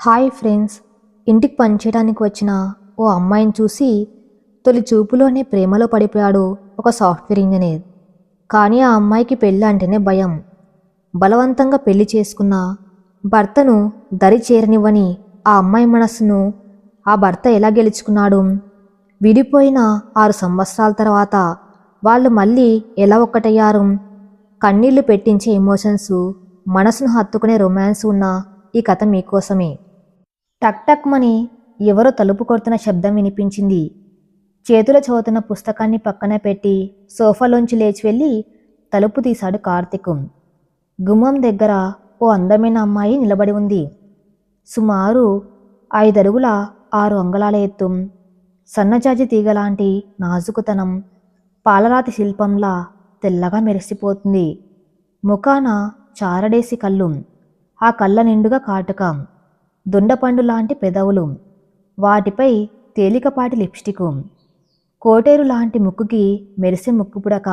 Hi friends, ఇంటికి పనిచేయడానికి వచ్చిన ఓ అమ్మాయిని చూసి తొలి చూపులోనే ప్రేమలో పడిపోయాడు ఒక సాఫ్ట్వేర్ ఇంజనీర్. కానీ ఆ అమ్మాయికి పెళ్ళి అంటేనే భయం. బలవంతంగా పెళ్లి చేసుకున్న భర్తను దరి చేరనివ్వని ఆ అమ్మాయి మనస్సును ఆ భర్త ఎలా గెలుచుకున్నాడు? విడిపోయిన 6 సంవత్సరాల తర్వాత వాళ్ళు మళ్ళీ ఎలా ఒక్కటయ్యారు? కన్నీళ్లు పెట్టించే ఎమోషన్స్, మనసును హత్తుకునే రొమాన్స్ ఉన్న ఈ కథ మీకోసమే. టక్ టక్ మని ఎవరో తలుపు కొడుతున్న శబ్దం వినిపించింది. చేతుల చదువుతున్న పుస్తకాన్ని పక్కన పెట్టి సోఫాలోంచి లేచి వెళ్ళి తలుపు తీశాడు కార్తీక్. గుమ్మం దగ్గర ఓ అందమైన అమ్మాయి నిలబడి ఉంది. సుమారు 5 అడుగుల 6 అంగుళాల ఎత్తు, సన్నజాజి తీగలాంటి నాజుకుతనం, పాలరాతి శిల్పంలా తెల్లగా మెరిసిపోతుంది. ముఖాన చారడేసి కళ్ళు, ఆ కళ్ళ నిండుగా కాటుక, దొండపండు లాంటి పెదవులు, వాటిపై తేలికపాటి లిప్స్టిక్, కోటేరు లాంటి ముక్కుకి మెరిసే ముక్కు పుడక,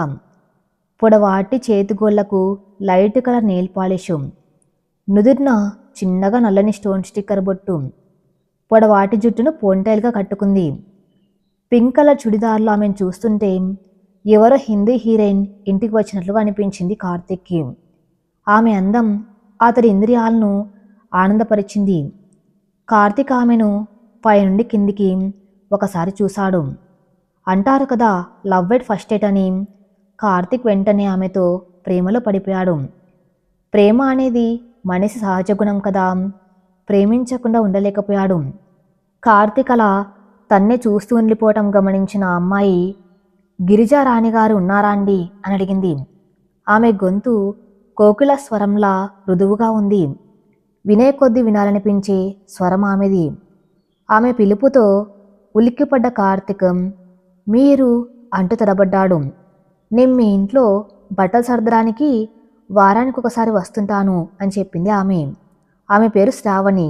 పొడవాటి చేతిగోళ్లకు లైట్ కలర్ నెయిల్ పాలిష్, నుదుర్న చిన్నగా నల్లని స్టోన్ స్టిక్కర్ బొట్టు, పొడవాటి జుట్టును పోన్టైల్గా కట్టుకుంది. పింక్ కలర్ చుడిదార్లో ఆమెను చూస్తుంటే ఎవరో హిందీ హీరోయిన్ ఇంటికి వచ్చినట్లుగా అనిపించింది కార్తీక్కి. ఆమె అందం అతడి ఇంద్రియాలను ఆనందపరిచింది. కార్తీక్ ఆమెను పైనుండి కిందికి ఒకసారి చూశాడు. అంటారు కదా, లవ్ ఎట్ ఫస్ట్ ఎయిట్ అని. కార్తీక్ వెంటనే ఆమెతో ప్రేమలో పడిపోయాడు. ప్రేమ అనేది మనిషి సహజ గుణం కదా, ప్రేమించకుండా ఉండలేకపోయాడు. కార్తీక్ అలా తన్నే చూస్తూ ఉండిపోవటం గమనించిన ఆ అమ్మాయి, గిరిజా రాణిగారు ఉన్నారా అండి అని అడిగింది. ఆమె గొంతు కోకిల స్వరంలా మృదువుగా ఉంది. వినే కొద్దీ వినాలనిపించే స్వరం ఆమెది. ఆమె పిలుపుతో ఉలిక్కిపడ్డ కార్తీక్ మీరు అంటూ తడబడ్డాడు. నేను మీ ఇంట్లో బట్టలు సర్దడానికి వారానికి ఒకసారి వస్తుంటాను అని చెప్పింది ఆమె. ఆమె పేరు శ్రావణి.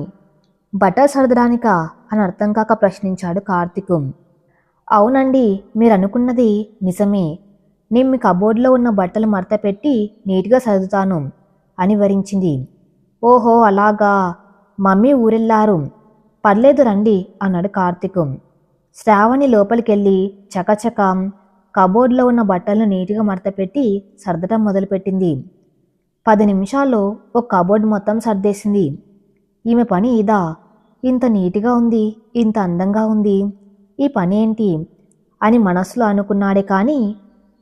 బట్టలు సర్దడానికా అని అర్థం కాక ప్రశ్నించాడు కార్తీక్. అవునండి, మీరు అనుకున్నది నిజమే. నేను మీ కబోర్డ్లో ఉన్న బట్టలు మడత పెట్టి నీట్గా సర్దుతాను అని వివరించింది. ఓహో అలాగా, మమ్మీ ఊరెళ్ళారు, పర్లేదు రండి అన్నాడు కార్తీక్. శ్రావణి లోపలికెళ్ళి చకచక కబోర్డ్లో ఉన్న బట్టలను నీట్గా మడతపెట్టి సర్దటం మొదలుపెట్టింది. 10 నిమిషాల్లో ఒక కబోర్డ్ మొత్తం సర్దేసింది. ఈమె పని ఇదా? ఇంత నీట్గా ఉంది, ఇంత అందంగా ఉంది, ఈ పని ఏంటి అని మనసులో అనుకున్నాడే కానీ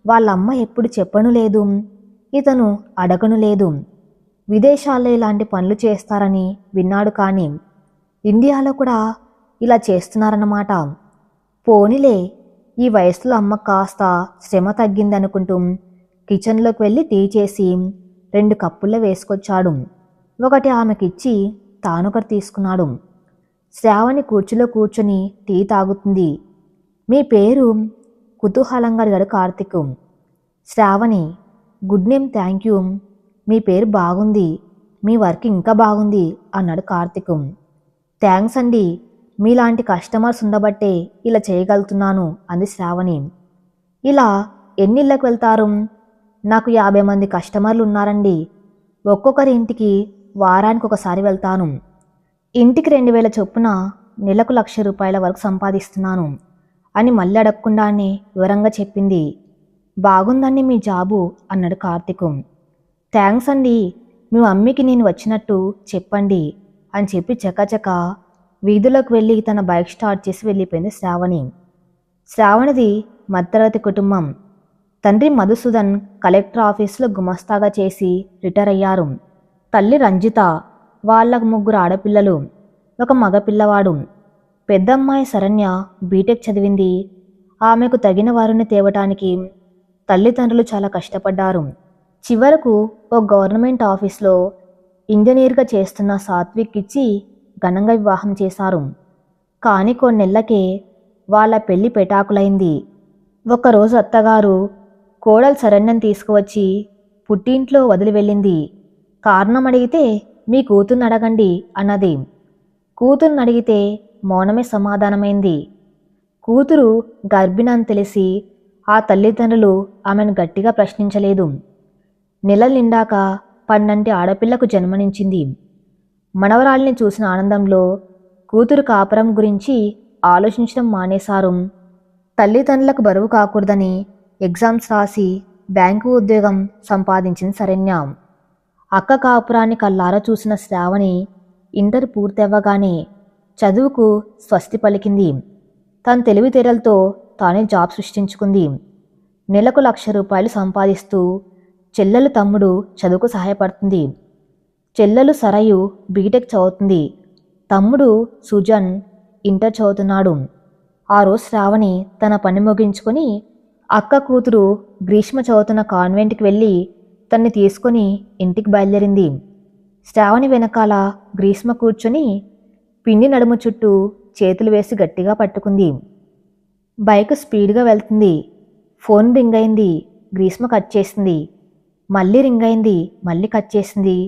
వాళ్ళమ్మ ఎప్పుడు చెప్పను లేదు, ఇతను అడగను లేదు. విదేశాల్లో ఇలాంటి పనులు చేస్తారని విన్నాడు కానీ ఇండియాలో కూడా ఇలా చేస్తున్నారన్నమాట. పోనీలే, ఈ వయసులో అమ్మ కాస్త శ్రమ తగ్గిందనుకుంటూ కిచెన్లోకి వెళ్ళి టీ చేసి 2 కప్పుల్లో వేసుకొచ్చాడు. ఒకటి ఆమెకిచ్చి తానొకటి తీసుకున్నాడు. శ్రావణి కుర్చీలో కూర్చొని టీ తాగుతుంది. మీ పేరు? కుతూహలంగా అడిగాడు Karthik. Shravani. Good name, thank you. మీ పేరు బాగుంది, మీ వర్క్ ఇంకా బాగుంది అన్నాడు కార్తీక్. థ్యాంక్స్ అండి, మీలాంటి కస్టమర్స్ ఉండబట్టే ఇలా చేయగలుగుతున్నాను అంది శ్రావణి. ఇలా ఎన్నిళ్ళకి వెళ్తారు? నాకు 50 మంది కస్టమర్లు ఉన్నారండి. ఒక్కొక్కరి ఇంటికి వారానికి ఒకసారి వెళ్తాను. ఇంటికి 2000 చొప్పున నెలకు 1,00,000 రూపాయల వరకు సంపాదిస్తున్నాను అని మళ్ళీ అడగకుండానే వివరంగా చెప్పింది. బాగుందండి మీ జాబు అన్నాడు కార్తీక్. థ్యాంక్స్ అండి, మీ మమ్మీకి నేను వచ్చినట్టు చెప్పండి అని చెప్పి చకచక వీధిలోకి వెళ్ళి తన బైక్ స్టార్ట్ చేసి వెళ్ళిపోయింది శ్రావణి. శ్రావణిది మధ్యతరగతి కుటుంబం. తండ్రి మధుసూదన్ కలెక్టర్ ఆఫీసులో గుమస్తాగా చేసి రిటైర్ అయ్యారు. తల్లి రంజిత. వాళ్ళకు 3 ఆడపిల్లలు, ఒక మగపిల్లవాడు. పెద్దమ్మాయి శరణ్య బీటెక్ చదివింది. ఆమెకు తగిన వారిని తేవటానికి తల్లిదండ్రులు చాలా కష్టపడ్డారు. చివరకు ఓ గవర్నమెంట్ ఆఫీస్లో ఇంజనీర్గా చేస్తున్న సాత్విక్ ఇచ్చి ఘనంగా వివాహం చేశారు. కానీ కొన్నేళ్లకే వాళ్ళ పెళ్లి పెటాకులైంది. ఒకరోజు అత్తగారు కోడలు శరణ్యం తీసుకువచ్చి పుట్టింట్లో వదిలి వెళ్ళింది. కారణం అడిగితే మీ కూతుర్ని అడగండి అన్నది. కూతుర్ని అడిగితే మౌనమే సమాధానమైంది. కూతురు గర్భిణని తెలిసి ఆ తల్లిదండ్రులు ఆమెను గట్టిగా ప్రశ్నించలేదు. నెలలు నిండాక 12 ఆడపిల్లకు జన్మనించింది. మనవరాలిని చూసిన ఆనందంలో కూతురు కాపురం గురించి ఆలోచించడం మానేశారు. తల్లిదండ్రులకు బరువు కాకూడదని ఎగ్జామ్స్ రాసి బ్యాంకు ఉద్యోగం సంపాదించింది శరణ్య. అక్క కాపురాన్ని కళ్ళారా చూసిన శ్రావణి ఇంటర్ పూర్తవ్వగానే చదువుకు స్వస్తి పలికింది. తన తెలివితేటలతో తానే జాబ్ సృష్టించుకుంది. నెలకు ₹1,00,000 సంపాదిస్తూ చెల్లెలు తమ్ముడు చదువుకు సహాయపడుతుంది. చెల్లెలు సరయు బీటెక్ చదువుతుంది. తమ్ముడు సుజన్ ఇంటర్ చదువుతున్నాడు. ఆ రోజు శ్రావణి తన పని ముగించుకొని అక్క కూతురు గ్రీష్మ చదువుతున్న కాన్వెంట్కి వెళ్ళి తన్ని తీసుకొని ఇంటికి బయలుదేరింది. శ్రావణి వెనకాల గ్రీష్మ కూర్చొని పిన్ని నడుము చుట్టూ చేతులు వేసి గట్టిగా పట్టుకుంది. బైక్ స్పీడ్గా వెళ్తుంది. ఫోన్ రింగ్ అయింది. గ్రీష్మ కట్ చేసింది. మళ్ళీ రింగ్ అయింది. మళ్ళీ కట్ చేసింది.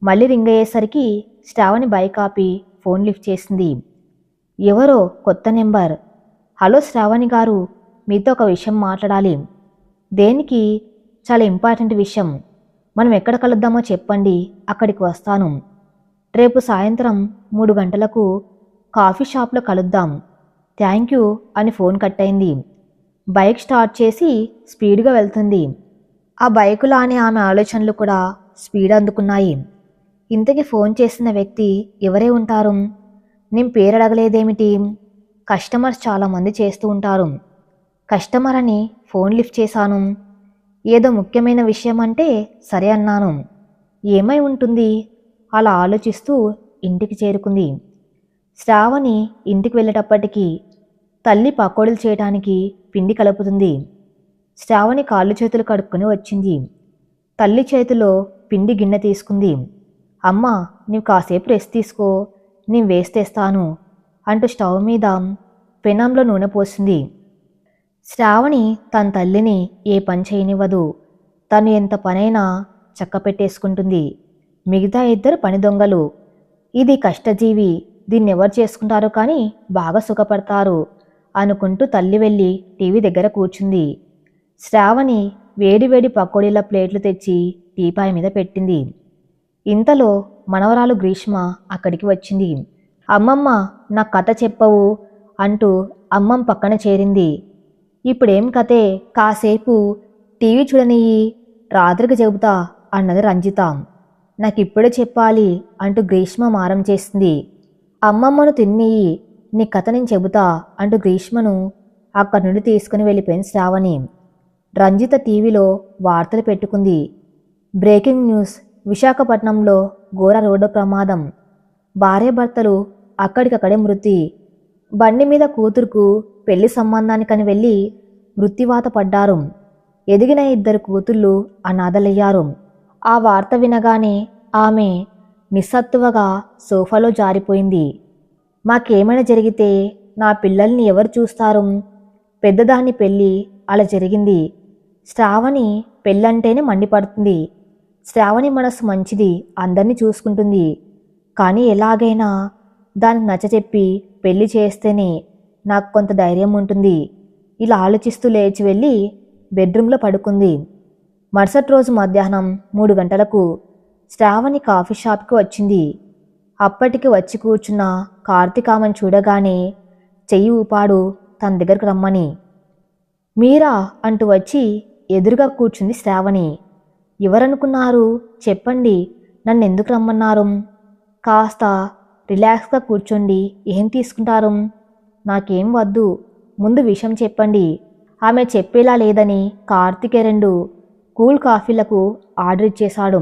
మళ్ళీ రింగ్ అయ్యేసరికి శ్రావణి బైక్ ఆపి ఫోన్ లిఫ్ట్ చేసింది. ఎవరో కొత్త నెంబర్. హలో శ్రావణి గారు, మీతో ఒక విషయం మాట్లాడాలి. దేనికి? చాలా ఇంపార్టెంట్ విషయం. మనం ఎక్కడ కలుద్దామో చెప్పండి, అక్కడికి వస్తాను. రేపు సాయంత్రం 3 గంటలకు కాఫీ షాప్లో కలుద్దాం. థ్యాంక్ యూ అని ఫోన్ కట్ అయింది. బైక్ స్టార్ట్ చేసి స్పీడ్గా వెళ్తుంది. ఆ బైకులానే ఆమె ఆలోచనలు కూడా స్పీడ్ అందుకున్నాయి. ఇంతకీ ఫోన్ చేసిన వ్యక్తి ఎవరే ఉంటారు? నేను పేరు అడగలేదేమిటి? కస్టమర్స్ చాలామంది చేస్తూ ఉంటారు. కస్టమర్ అని ఫోన్ లిఫ్ట్ చేశాను. ఏదో ముఖ్యమైన విషయం అంటే సరే అన్నాను. ఏమై ఉంటుంది? అలా ఆలోచిస్తూ ఇంటికి చేరుకుంది. శ్రావణి ఇంటికి వెళ్ళేటప్పటికీ తల్లి పకోడీలు చేయడానికి పిండి కలుపుతుంది. శ్రావణి కాళ్ళు చేతులు కడుక్కొని వచ్చింది. తల్లి చేతిలో పిండి గిన్నె తీసుకుంది. అమ్మా, నీవు కాసేపు రెస్ట్ తీసుకో, నేను వేస్తేస్తాను అంటూ స్టవ్ మీద పెనంలో నూనె పోసింది. శ్రావణి తన తల్లిని ఏ పని చేయనివ్వదు. తను ఎంత పనైనా చక్క పెట్టేసుకుంటుంది. మిగతా 2 పని దొంగలు. ఇది కష్టజీవి, దీన్ని ఎవరు చేసుకుంటారో కానీ బాగా సుఖపడతారు అనుకుంటూ తల్లి వెళ్ళి టీవీ దగ్గర కూర్చుంది. శ్రావణి వేడివేడి పకోడీల ప్లేట్లు తెచ్చి టీపాయ్ మీద పెట్టింది. ఇంతలో మనవరాలు గ్రీష్మ అక్కడికి వచ్చింది. అమ్మమ్మ, నా కథ చెప్పవు అంటూ అమ్మమ్మ పక్కన చేరింది. ఇప్పుడేం కథే, కాసేపు టీవీ చూడనియ్యి, రాత్రికి చెబుతా అన్నది రంజిత. నాకిప్పుడే చెప్పాలి అంటూ గ్రీష్మ మారం చేసింది. అమ్మమ్మను తిన్నియ్యి, నీ కథ నేను చెబుతా అంటూ గ్రీష్మను అక్కడి నుండి తీసుకుని వెళ్ళిపోయింది శ్రావణి. రంజిత టీవీలో వార్తలు పెట్టుకుంది. బ్రేకింగ్ న్యూస్, విశాఖపట్నంలో ఘోర రోడ్డు ప్రమాదం. భార్యాభర్తలు అక్కడికక్కడే మృతి. బండి మీద కూతురుకు పెళ్లి సంబంధానికని వెళ్ళి మృత్యువాత పడ్డారు. ఎదిగిన 2 కూతుళ్ళు అనాథలయ్యారు. ఆ వార్త వినగానే ఆమె నిస్సత్తువగా సోఫాలో జారిపోయింది. మాకేమైనా జరిగితే నా పిల్లల్ని ఎవరు చూస్తారు? పెద్దదాని పెళ్ళి అలా జరిగింది. శ్రావణి పెళ్ళంటేనే మండిపడుతుంది. శ్రావణి మనసు మంచిది, అందరినీ చూసుకుంటుంది. కానీ ఎలాగైనా దానికి నచ్చచెప్పి పెళ్లి చేస్తేనే నాకు కొంత ధైర్యం ఉంటుంది. ఇలా ఆలోచిస్తూ లేచి వెళ్ళి బెడ్రూమ్లో పడుకుంది. మరుసటి రోజు మధ్యాహ్నం 3 గంటలకు శ్రావణి కాఫీ షాప్కి వచ్చింది. అప్పటికి వచ్చి కూర్చున్న కార్తీక్ ఆమెను చూడగానే చెయ్యి ఊపాడు తన దగ్గరకు రమ్మని. మీరా అంటూ వచ్చి ఎదురుగా కూర్చుంది శ్రావణి. ఎవరనుకున్నారు? చెప్పండి, నన్ను ఎందుకు రమ్మన్నారు? కాస్త రిలాక్స్గా కూర్చోండి, ఏం తీసుకుంటారు? నాకేం వద్దు, ముందు విషయం చెప్పండి. ఆమె చెప్పేలా లేదని కార్తీక్ 2 కూల్ కాఫీలకు ఆర్డర్ ఇచ్చేశాడు.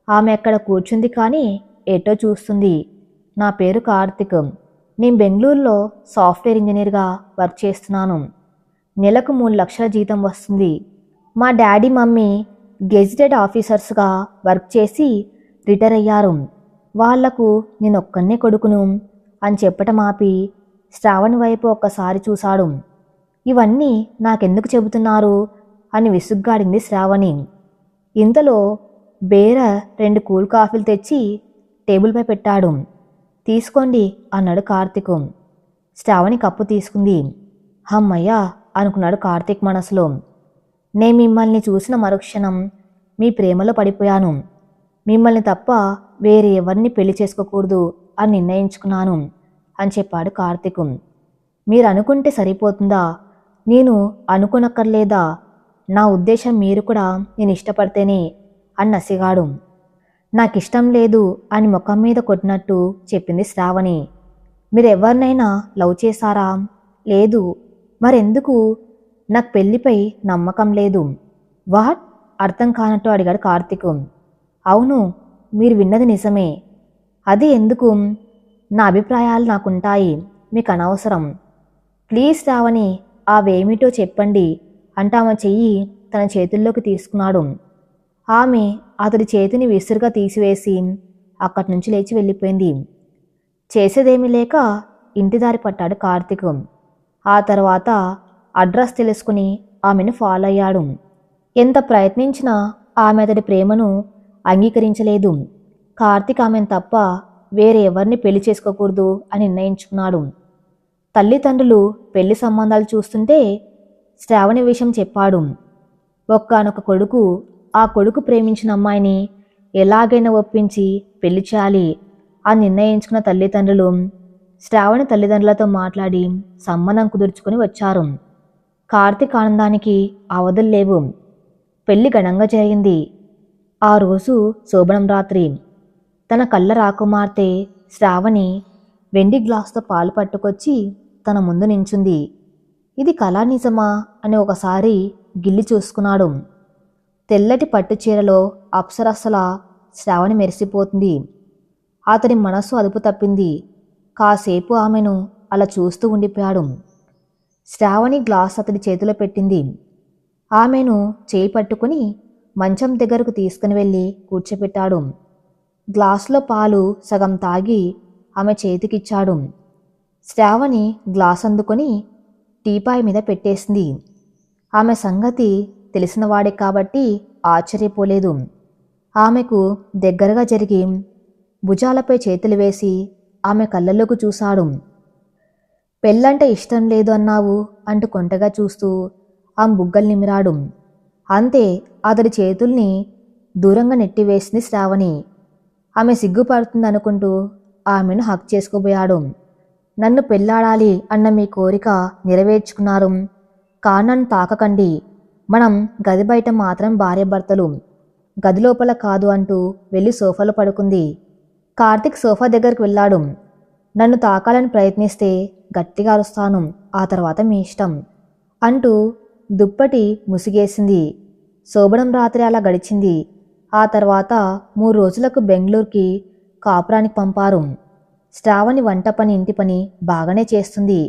ఆమె అక్కడ కూర్చుంది కానీ ఎటో చూస్తుంది. నా పేరు కార్తీక్, నేను బెంగళూరులో సాఫ్ట్వేర్ ఇంజనీర్గా వర్క్ చేస్తున్నాను. నెలకు 3 లక్షల జీతం వస్తుంది. మా డాడీ మమ్మీ గెజిటెడ్ ఆఫీసర్స్గా వర్క్ చేసి రిటైర్ అయ్యారు. వాళ్లకు నేనొక్కనే కొడుకును అని చెప్పటం ఆపి శ్రావణి వైపు ఒక్కసారి చూశాడు. ఇవన్నీ నాకెందుకు చెబుతున్నారు అని విసుగ్గాడింది శ్రావణి. ఇంతలో బేర 2 కూల్ కాఫీలు తెచ్చి టేబుల్పై పెట్టాడు. తీసుకోండి అన్నాడు కార్తీక్. శ్రావణి కప్పు తీసుకుంది. హమ్మయ్యా అనుకున్నాడు కార్తీక్ మనసులో. నేను మిమ్మల్ని చూసిన మరుక్షణం మీ ప్రేమలో పడిపోయాను. మిమ్మల్ని తప్ప వేరే ఎవరిని పెళ్లి చేసుకోకూడదు అని నిర్ణయించుకున్నాను అని చెప్పాడు కార్తీక్. మీరు అనుకుంటే సరిపోతుందా? నేను అనుకోనక్కర్లేదా? నా ఉద్దేశం మీరు కూడా నేను ఇష్టపడితేనే అని నసిగాడు. నాకిష్టం లేదు అని ముఖం మీద కొట్టినట్టు చెప్పింది శ్రావణి. మీరెవరినైనా లవ్ చేశారా? లేదు. మరెందుకు? నాకు పెళ్లిపై నమ్మకం లేదు. వాట్? అర్థం కానట్టు అడిగాడు కార్తీక్. అవును, మీరు విన్నది నిజమే. అది ఎందుకు? నా అభిప్రాయాలు నాకుంటాయి, మీకు అనవసరం. ప్లీజ్ శ్రావణి, అవేమిటో చెప్పండి అంటూ ఆమె చెయ్యి తన చేతుల్లోకి తీసుకున్నాడు. ఆమె అతడి చేతిని విసురుగా తీసివేసి అక్కడి నుంచి లేచి వెళ్ళిపోయింది. చేసేదేమీ లేక ఇంటిదారి పట్టాడు కార్తీక్. ఆ తర్వాత అడ్రస్ తెలుసుకుని ఆమెను ఫాలో అయ్యాడు. ఎంత ప్రయత్నించినా ఆమె అతడి ప్రేమను అంగీకరించలేదు. కార్తీక్ ఆమెను తప్ప వేరే ఎవరిని పెళ్లి చేసుకోకూడదు అని నిర్ణయించుకున్నాడు. తల్లిదండ్రులు పెళ్లి సంబంధాలు చూస్తుంటే శ్రావణి విషయం చెప్పాడు. ఒక్కనొక కొడుకు, ఆ కొడుకు ప్రేమించిన అమ్మాయిని ఎలాగైనా ఒప్పించి పెళ్లి చేయాలి అని నిర్ణయించుకున్న తల్లిదండ్రులు శ్రావణి తల్లిదండ్రులతో మాట్లాడి సంబంధం కుదుర్చుకుని వచ్చారు. కార్తీక్ ఆనందానికి అవధులు లేవు. పెళ్లి ఘనంగా జరిగింది. ఆ రోజు శోభనం రాత్రి. తన కళ్ళ రాకుమార్తె శ్రావణి వెండి గ్లాసుతో పాలు పట్టుకొచ్చి తన ముందు నించుంది. ఇది కళా నిజమా అని ఒకసారి గిల్లి చూసుకున్నాడు. తెల్లటి పట్టు చీరలో అప్సరసల శ్రావణి మెరిసిపోతుంది. అతని మనసు అదుపు తప్పింది. కాసేపు ఆమెను అలా చూస్తూ ఉండిపోయాడు. శ్రావణి గ్లాస్ అతడి చేతిలో పెట్టింది. ఆమెను చేయి పట్టుకుని మంచం దగ్గరకు తీసుకుని వెళ్ళి కూర్చోపెట్టాడు. గ్లాసులో పాలు సగం తాగి ఆమె చేతికిచ్చాడు. శ్రావణి గ్లాస్ అందుకొని టీపాయ్ మీద పెట్టేసింది. ఆమె సంగతి తెలిసినవాడే కాబట్టి ఆశ్చర్యపోలేదు. ఆమెకు దగ్గరగా జరిగి భుజాలపై చేతులు వేసి ఆమె కళ్ళల్లోకి చూశాడు. పెళ్ళంటే ఇష్టం లేదు అన్నావు అంటూ కొంటగా చూస్తూ ఆమె బుగ్గలు నిమిరాడు. అంతే, అతడి చేతుల్ని దూరంగా నెట్టివేసింది శ్రావణి. ఆమె సిగ్గుపడుతుందనుకుంటూ ఆమెను హక్ చేసుకోబోయాడు. నన్ను పెళ్ళాడాలి అన్న మీ కోరిక నెరవేర్చుకున్నారు. కానన్ను తాకకండి. మనం గది బయట మాత్రం భార్యాభర్తలు, గది లోపల కాదు అంటూ వెళ్ళి సోఫాలో పడుకుంది. కార్తీక్ సోఫా దగ్గరికి వెళ్ళాడు. నన్ను తాకాలని ప్రయత్నిస్తే గట్టిగా అరుస్తాను, ఆ తర్వాత మీ ఇష్టం అంటూ దుప్పటి ముసిగేసింది. శోభనం రాత్రి అలా గడిచింది. ఆ తర్వాత 3 రోజులకు బెంగళూరుకి కాపురానికి పంపారు. శ్రావణి వంట పని ఇంటి పని బాగానే చేస్తుంది.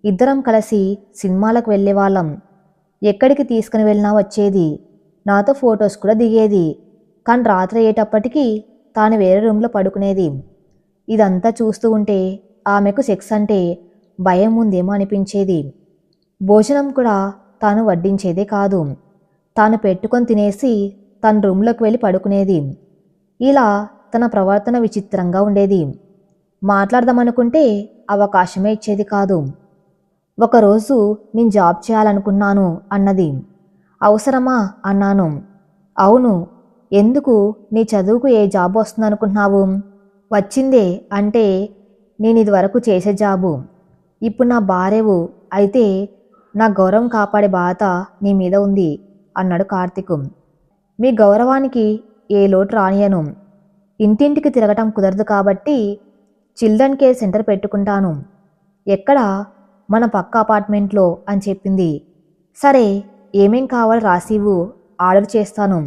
ఇద్దరం కలిసి సినిమాలకు వెళ్ళేవాళ్ళం. ఎక్కడికి తీసుకుని వెళ్ళినా వచ్చేది. నాతో ఫొటోస్ కూడా దిగేది. కానీ రాత్రి అయ్యేటప్పటికీ తాను వేరే రూమ్లో పడుకునేది. ఇదంతా చూస్తూ ఉంటే ఆమెకు సెక్స్ అంటే భయం ఉందేమో అనిపించేది. భోజనం కూడా తాను వడ్డించేదే కాదు. తాను పెట్టుకొని తినేసి తన రూమ్లోకి వెళ్ళి పడుకునేది. ఇలా తన ప్రవర్తన విచిత్రంగా ఉండేది. మాట్లాడదామనుకుంటే అవకాశమే ఇచ్చేది కాదు. ఒకరోజు నేను జాబ్ చేయాలనుకున్నాను అన్నది. అవసరమా అన్నాను. అవును. ఎందుకు? నీ చదువుకు ఏ జాబ్ వస్తుందనుకుంటున్నావు? వచ్చిందే అంటే నేను ఇదివరకు చేసే జాబు. ఇప్పుడు నా భార్యవు అయితే నా గౌరవం కాపాడే బాధ్యత నీ మీద ఉంది అన్నాడు కార్తీక్. మీ గౌరవానికి ఏ లోటు రానియను. ఇంటింటికి తిరగటం కుదరదు కాబట్టి చిల్డ్రన్ కేర్ సెంటర్ పెట్టుకుంటాను. ఎక్కడ? మన పక్క అపార్ట్మెంట్లో అని చెప్పింది. సరే, ఏమేం కావాలో రాసివ్వు, ఆర్డర్ చేస్తాను.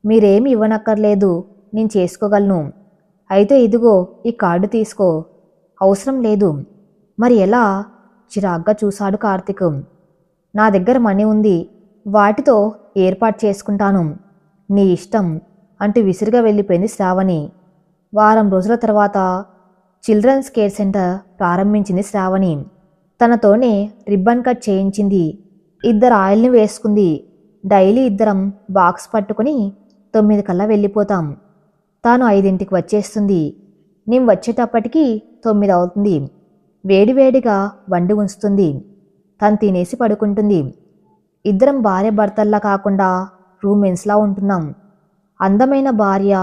మీరేమి ఇవ్వనక్కర్లేదు, నేను చేసుకోగలను. అయితే ఇదిగో ఈ కార్డు తీసుకో. అవసరం లేదు. మరి ఎలా? చిరాగ్గా చూశాడు కార్తీక్. నా దగ్గర మనీ ఉంది, వాటితో ఏర్పాటు చేసుకుంటాను, నీ ఇష్టం అంటూ విసిరిగా వెళ్ళిపోయింది శ్రావణి. వారం రోజుల తర్వాత చిల్డ్రన్స్ కేర్ సెంటర్ ప్రారంభించింది శ్రావణి. తనతోనే రిబ్బన్ కట్ చేయించింది. 2 ఆయిల్ని వేసుకుంది. డైలీ ఇద్దరం బాక్స్ పట్టుకుని 9 కల్లా వెళ్ళిపోతాం. తాను 5ంటికి వచ్చేస్తుంది. నేను వచ్చేటప్పటికి 9 అవుతుంది. వేడివేడిగా వండి ఉంచుతుంది. తను తినేసి పడుకుంటుంది. ఇద్దరం భార్య భర్తల్లా కాకుండా రూమ్మేట్స్లా ఉంటున్నాం. అందమైన భార్య,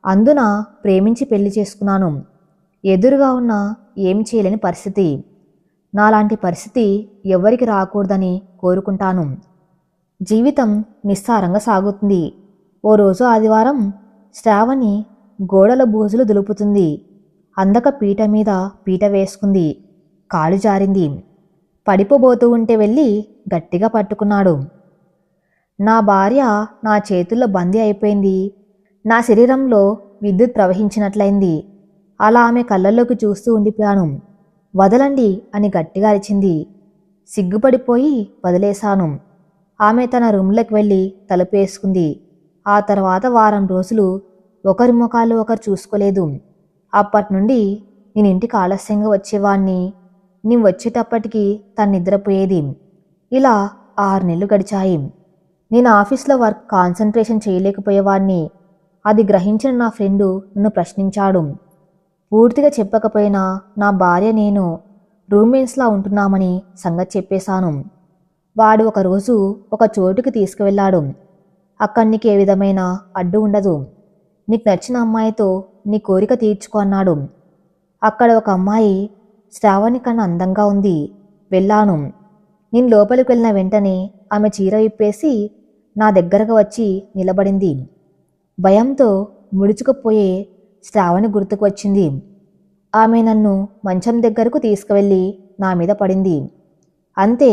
అందున ప్రేమించి పెళ్లి చేసుకున్నాను. ఎదురుగా ఉన్న ఏం చేయలేని పరిస్థితి. నాలాంటి పరిస్థితి ఎవ్వరికి రాకూడదని కోరుకుంటాను. జీవితం నిస్సారంగా సాగుతుంది. ఓ రోజు ఆదివారం శ్రావణి గోడల బూజులు దులుపుతుంది. అందక పీట మీద పీట వేసుకుంది. కాలు జారింది. పడిపోబోతూ ఉంటే వెళ్ళి గట్టిగా పట్టుకున్నాడు. నా భార్య నా చేతుల్లో బందీ అయిపోయింది. నా శరీరంలో విద్యుత్ ప్రవహించినట్లయింది. అలా ఆమె కళ్ళల్లోకి చూస్తూ ఉండిపోయాను. వదలండి అని గట్టిగా అరిచింది. సిగ్గుపడిపోయి వదిలేశాను. ఆమె తన రూమ్లోకి వెళ్ళి తలుపేసుకుంది. ఆ తర్వాత వారం రోజులు ఒకరి ముఖాలు ఒకరు చూసుకోలేదు. అప్పటినుండి నేను ఇంటికి ఆలస్యంగా వచ్చేవాణ్ణి. నేను వచ్చేటప్పటికి తను నిద్రపోయేది. ఇలా 6 నెలలు గడిచాయి. నేను ఆఫీస్లో వర్క్ కాన్సన్ట్రేషన్ చేయలేకపోయేవాణ్ణి. అది గ్రహించిన నా ఫ్రెండు నన్ను ప్రశ్నించాడు. పూర్తిగా చెప్పకపోయినా నా భార్య నేను రూమ్మేట్స్లా ఉంటున్నామని సంగతి చెప్పేశాను. వాడు ఒకరోజు ఒక చోటుకి తీసుకువెళ్ళాడు. అక్కడి నీకు ఏ విధమైన అడ్డు ఉండదు. నీకు నచ్చిన అమ్మాయితో నీ కోరిక తీర్చుకో అన్నాడు. అక్కడ ఒక అమ్మాయి శ్రావణి కన్నా అందంగా ఉంది. వెళ్ళాను. నేను లోపలికి వెళ్ళిన వెంటనే ఆమె చీర విప్పేసి నా దగ్గరకు వచ్చి నిలబడింది. భయంతో ముడుచుకుపోయే శ్రావణి గుర్తుకు వచ్చింది. ఆమె నన్ను మంచం దగ్గరకు తీసుకువెళ్ళి నా మీద పడింది. అంతే,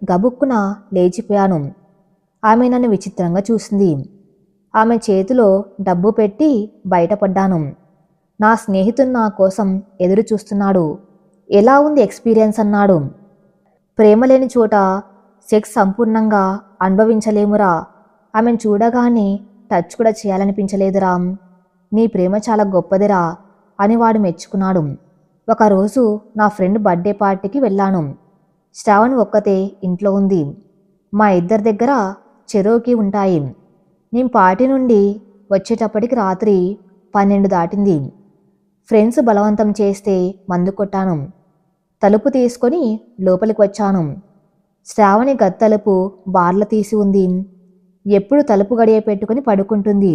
గబుక్కున లేచిపోయాను. ఆమె నన్ను విచిత్రంగా చూసింది. ఆమె చేతిలో డబ్బు పెట్టి బయటపడ్డాను. నా స్నేహితుడు నా కోసం ఎదురు చూస్తున్నాడు. ఎలా ఉంది ఎక్స్పీరియన్స్ అన్నాడు. ప్రేమ లేని చోట సెక్స్ సంపూర్ణంగా అనుభవించలేమురా. ఆమెను చూడగానే టచ్ కూడా చేయాలనిపించలేదురా. నీ ప్రేమ చాలా గొప్పదిరా అని వాడు మెచ్చుకున్నాడు. ఒకరోజు నా ఫ్రెండ్ బర్త్డే పార్టీకి వెళ్ళాను. శ్రావణి ఒక్కతే ఇంట్లో ఉంది. మా ఇద్దరి దగ్గర చెరోకి ఉంటాయి. నేను పార్టీ నుండి వచ్చేటప్పటికి రాత్రి 12 దాటింది. ఫ్రెండ్స్ బలవంతం చేస్తే మందు కొట్టాను. తలుపు తీసుకొని లోపలికి వచ్చాను. శ్రావణి గది తలుపు బార్ల తీసి ఉంది. ఎప్పుడు తలుపు గడియ పెట్టుకుని పడుకుంటుంది.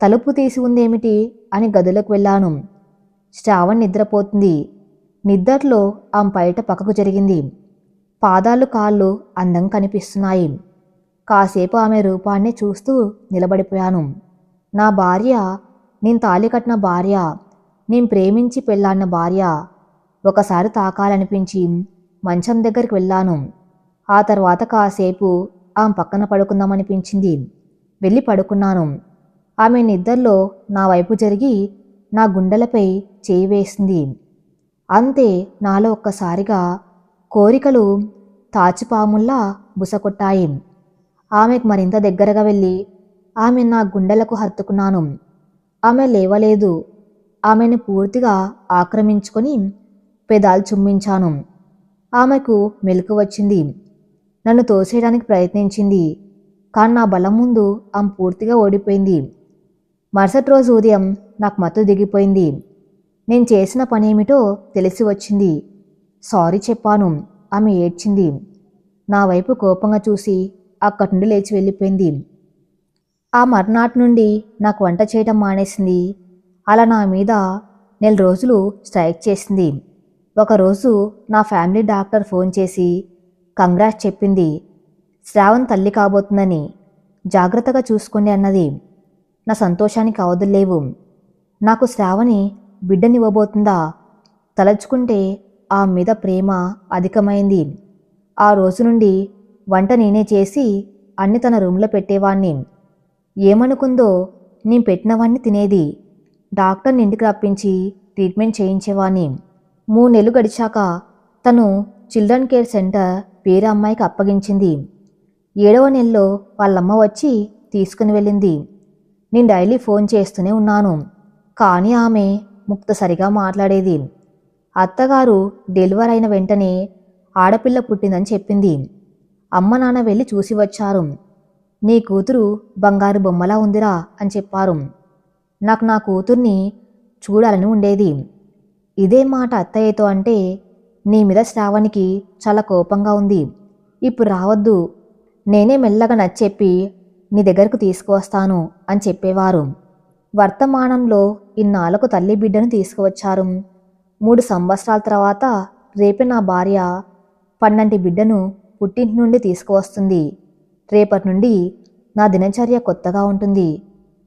తలుపు తీసి ఉందేమిటి అని గదిలోకి వెళ్ళాను. శ్రావణి నిద్రపోతుంది. నిద్దట్లో ఆమె బయట పక్కకు జరిగింది. పాదాలు కాళ్ళు అందంగా కనిపిస్తున్నాయి. కాసేపు ఆమె రూపాన్ని చూస్తూ నిలబడిపోయాను. నా భార్య, నేను తాళి కట్టిన భార్య, నేను ప్రేమించి పెళ్ళాడిన భార్య. ఒకసారి తాకాలనిపించి మంచం దగ్గరికి వెళ్ళాను. ఆ తర్వాత కాసేపు ఆమె పక్కన పడుకుందామనిపించింది. వెళ్ళి పడుకున్నాను. ఆమె నిద్రలో నా వైపు జరిగి నా గుండెలపై చేయి వేసింది. అంతే, నాలో ఒక్కసారిగా కోరికలు తాచిపాముల్లా బుసకొట్టాయి. ఆమెకు మరింత దగ్గరగా వెళ్ళి ఆమె నా గుండెలకు హత్తుకున్నాను. ఆమె లేవలేదు. ఆమెను పూర్తిగా ఆక్రమించుకొని పెదాలు చుమ్మించాను. ఆమెకు మెలకు వచ్చింది. నన్ను తోసేయడానికి ప్రయత్నించింది. కానీ నా బలం ముందు ఆమె పూర్తిగా ఓడిపోయింది. మరుసటి రోజు ఉదయం నాకు మత్తు దిగిపోయింది. నేను చేసిన పనేమిటో తెలిసి వచ్చింది. సారీ చెప్పాను. ఆమె ఏడ్చింది. నా వైపు కోపంగా చూసి అక్కడి నుండి లేచి వెళ్ళిపోయింది. ఆ మర్నాటి నుండి నాకు వంట చేయటం మానేసింది. అలా నా మీద 4 రోజులు స్ట్రైక్ చేసింది. ఒకరోజు నా ఫ్యామిలీ డాక్టర్ ఫోన్ చేసి కంగ్రాట్స్ చెప్పింది. శ్రావణ్ తల్లి కాబోతుందని. జాగ్రత్తగా చూసుకోండి అన్నది. నా సంతోషానికి అవధులు లేవు. నాకు శ్రావణి బిడ్డనివ్వబోతుందా? తలచుకుంటే ఆ మీద ప్రేమ అధికమైంది. ఆ రోజు నుండి వంట నేనే చేసి అన్ని తన రూమ్లో పెట్టేవాణ్ణి. ఏమనుకుందో నేను పెట్టినవన్నీ తినేది. డాక్టర్ని ఇంటికి రప్పించి ట్రీట్మెంట్ చేయించేవాణ్ణి. 3 నెలలు గడిచాక తను చిల్డ్రన్ కేర్ సెంటర్ వేరే అమ్మాయికి అప్పగించింది. 7వ నెలలో వాళ్ళమ్మ వచ్చి తీసుకుని వెళ్ళింది. నేను డైలీ ఫోన్ చేస్తూనే ఉన్నాను. కానీ ఆమె ముక్తసరిగా మాట్లాడేది. అత్తగారు డెలివరీ అయిన వెంటనే ఆడపిల్ల పుట్టిందని చెప్పింది. అమ్మ నాన్న వెళ్ళి చూసి వచ్చారు. నీ కూతురు బంగారు బొమ్మలా ఉందిరా అని చెప్పారు. నాకు నా కూతుర్ని చూడాలని ఉండేది. ఇదే మాట అత్తయ్యతో అంటే, నీ మీద శ్రావణికి చాలా కోపంగా ఉంది. ఇప్పుడు రావద్దు, నేనే మెల్లగా నచ్చెప్పి నీ దగ్గరకు తీసుకువస్తాను అని చెప్పేవారు. వర్తమానంలో ఇన్నాళ్లకు తల్లి బిడ్డను తీసుకువచ్చారు. 3 సంవత్సరాల తర్వాత రేపే నా భార్య పన్నంటి బిడ్డను పుట్టింటి నుండి తీసుకువస్తుంది. రేపటి నుండి నా దినచర్య కొత్తగా ఉంటుంది.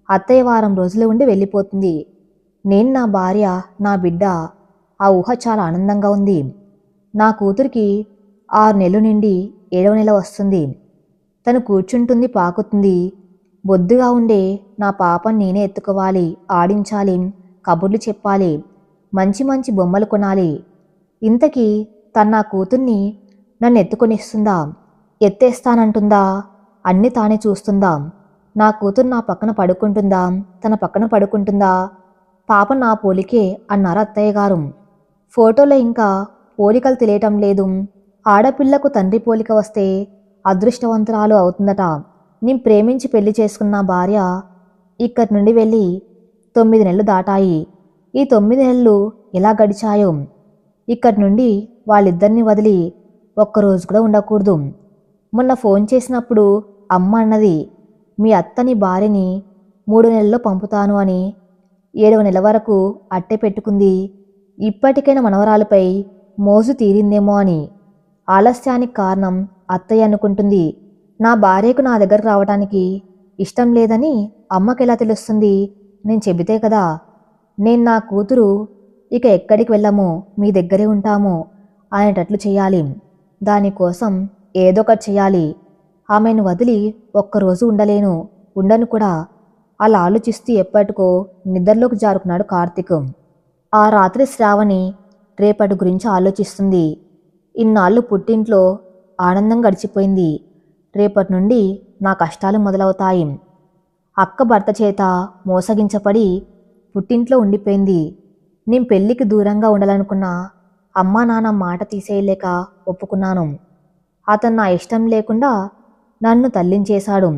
అత్తయ్య వారం రోజులు ఉండి వెళ్ళిపోతుంది. నేను, నా భార్య, నా బిడ్డ. ఆ ఊహ చాలా ఆనందంగా ఉంది. నా కూతురికి 6 నెలలు నిండి 7వ నెల వస్తుంది. తను కూర్చుంటుంది, పాకుతుంది. బొద్దుగా ఉండే నా పాపను నేనే ఎత్తుకోవాలి, ఆడించాలి, కబుర్లు చెప్పాలి, మంచి మంచి బొమ్మలు కొనాలి. ఇంతకీ తన నా కూతుర్ని నన్ను ఎత్తుకొనిస్తుందా? ఎత్తేస్తానంటుందా? అన్నీ తానే చూస్తుందా? నా కూతురు నా పక్కన పడుకుంటుందా? తన పక్కన పడుకుంటుందా? పాప నా పోలికే అన్నారు అత్తయ్య గారు. ఫోటోలో ఇంకా పోలికలు తెలియటం లేదు. ఆడపిల్లకు తండ్రి పోలిక వస్తే అదృష్టవంతురాలు అవుతుందట. నేను ప్రేమించి పెళ్లి చేసుకున్న భార్య ఇక్కడి నుండి వెళ్ళి 9 నెలలు దాటాయి. ఈ 9 నెలలు ఎలా గడిచాయో. ఇక్కడి నుండి వాళ్ళిద్దరిని వదిలి ఒక్కరోజు కూడా ఉండకూడదు. మొన్న ఫోన్ చేసినప్పుడు అమ్మ అన్నది, మీ అత్తని భార్యని 3 నెలల్లో పంపుతాను అని. 7వ నెల వరకు అట్టే పెట్టుకుంది. ఇప్పటికైనా మనవరాలపై మోజు తీరిందేమో అని. ఆలస్యానికి కారణం అత్తయ్య అనుకుంటుంది. నా భార్యకు నా దగ్గరకు రావడానికి ఇష్టం లేదని అమ్మకెలా తెలుస్తుంది? నేను చెబితే కదా. నేను, నా కూతురు ఇక ఎక్కడికి వెళ్ళామో మీ దగ్గరే ఉంటాము అనేటట్లు చేయాలి. దానికోసం ఏదో ఒకటి చేయాలి. ఆమెను వదిలి ఒక్కరోజు ఉండలేను, ఉండను కూడా. అలా ఆలోచిస్తూ ఎప్పటికో నిద్రలోకి జారుకున్నాడు కార్తీక్. ఆ రాత్రి శ్రావణి రేపటి గురించి ఆలోచిస్తుంది. ఇన్నాళ్ళు పుట్టింట్లో ఆనందం గడిచిపోయింది. రేపటి నుండి నా కష్టాలు మొదలవుతాయి. అక్క భర్త చేత మోసగించబడి పుట్టింట్లో ఉండిపోయింది. నేను పెళ్లికి దూరంగా ఉండాలనుకున్నా అమ్మా నాన్న మాట తీసేయలేక ఒప్పుకున్నాను. అతను నా ఇష్టం లేకుండా నన్ను తల్లించేశాడు.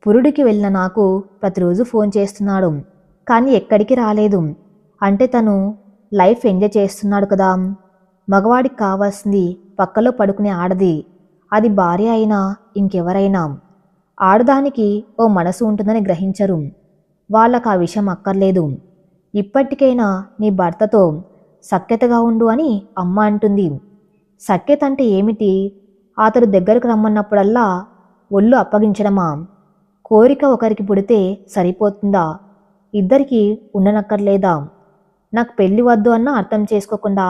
పురుడికి వెళ్ళిన నాకు ప్రతిరోజు ఫోన్ చేస్తున్నాడు, కానీ ఎక్కడికి రాలేదు. అంటే తను లైఫ్ ఎంజాయ్ చేస్తున్నాడు కదా. మగవాడికి కావాల్సింది పక్కలో పడుకునే ఆడది. అది భార్య అయినా ఇంకెవరైనా. ఆడదానికి ఓ మనసు ఉంటుందని గ్రహించరు. వాళ్ళకు ఆ విషయం అక్కర్లేదు. ఇప్పటికైనా నీ భర్తతో సఖ్యతగా ఉండు అని అమ్మ అంటుంది. సఖ్యత అంటే ఏమిటి? అతడు దగ్గరకు రమ్మన్నప్పుడల్లా ఒళ్ళు అప్పగించడమా? కోరిక ఒకరికి పుడితే సరిపోతుందా? ఇద్దరికి ఉండనక్కర్లేదా? నాకు పెళ్లి వద్దు అన్న అర్థం చేసుకోకుండా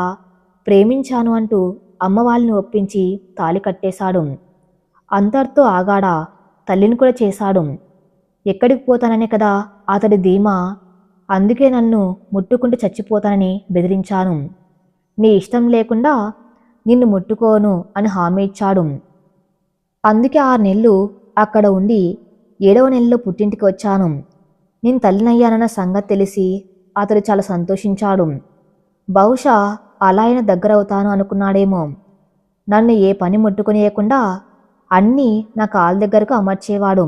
ప్రేమించాను అంటూ అమ్మ వాళ్ళని ఒప్పించి తాళి కట్టేశాడు. అంతటితో ఆగాడా? తల్లిని కూడా చేశాడు. ఎక్కడికి పోతాననే కదా అతడి ధీమా. అందుకే నన్ను ముట్టుకుంటూ చచ్చిపోతానని బెదిరించాను. నీ ఇష్టం లేకుండా నిన్ను ముట్టుకోను అని హామీ ఇచ్చాడు. అందుకే 6 నెలలు అక్కడ ఉండి 7వ నెలలో పుట్టింటికి వచ్చాను. నేను తల్లినయ్యానన్న సంగతి తెలిసి అతడు చాలా సంతోషించాడు. బహుశా అలా అయినా దగ్గరవుతాను అనుకున్నాడేమో. నన్ను ఏ పని ముట్టుకునేయకుండా అన్నీ నా కాళ్ళ దగ్గరకు అమర్చేవాడు.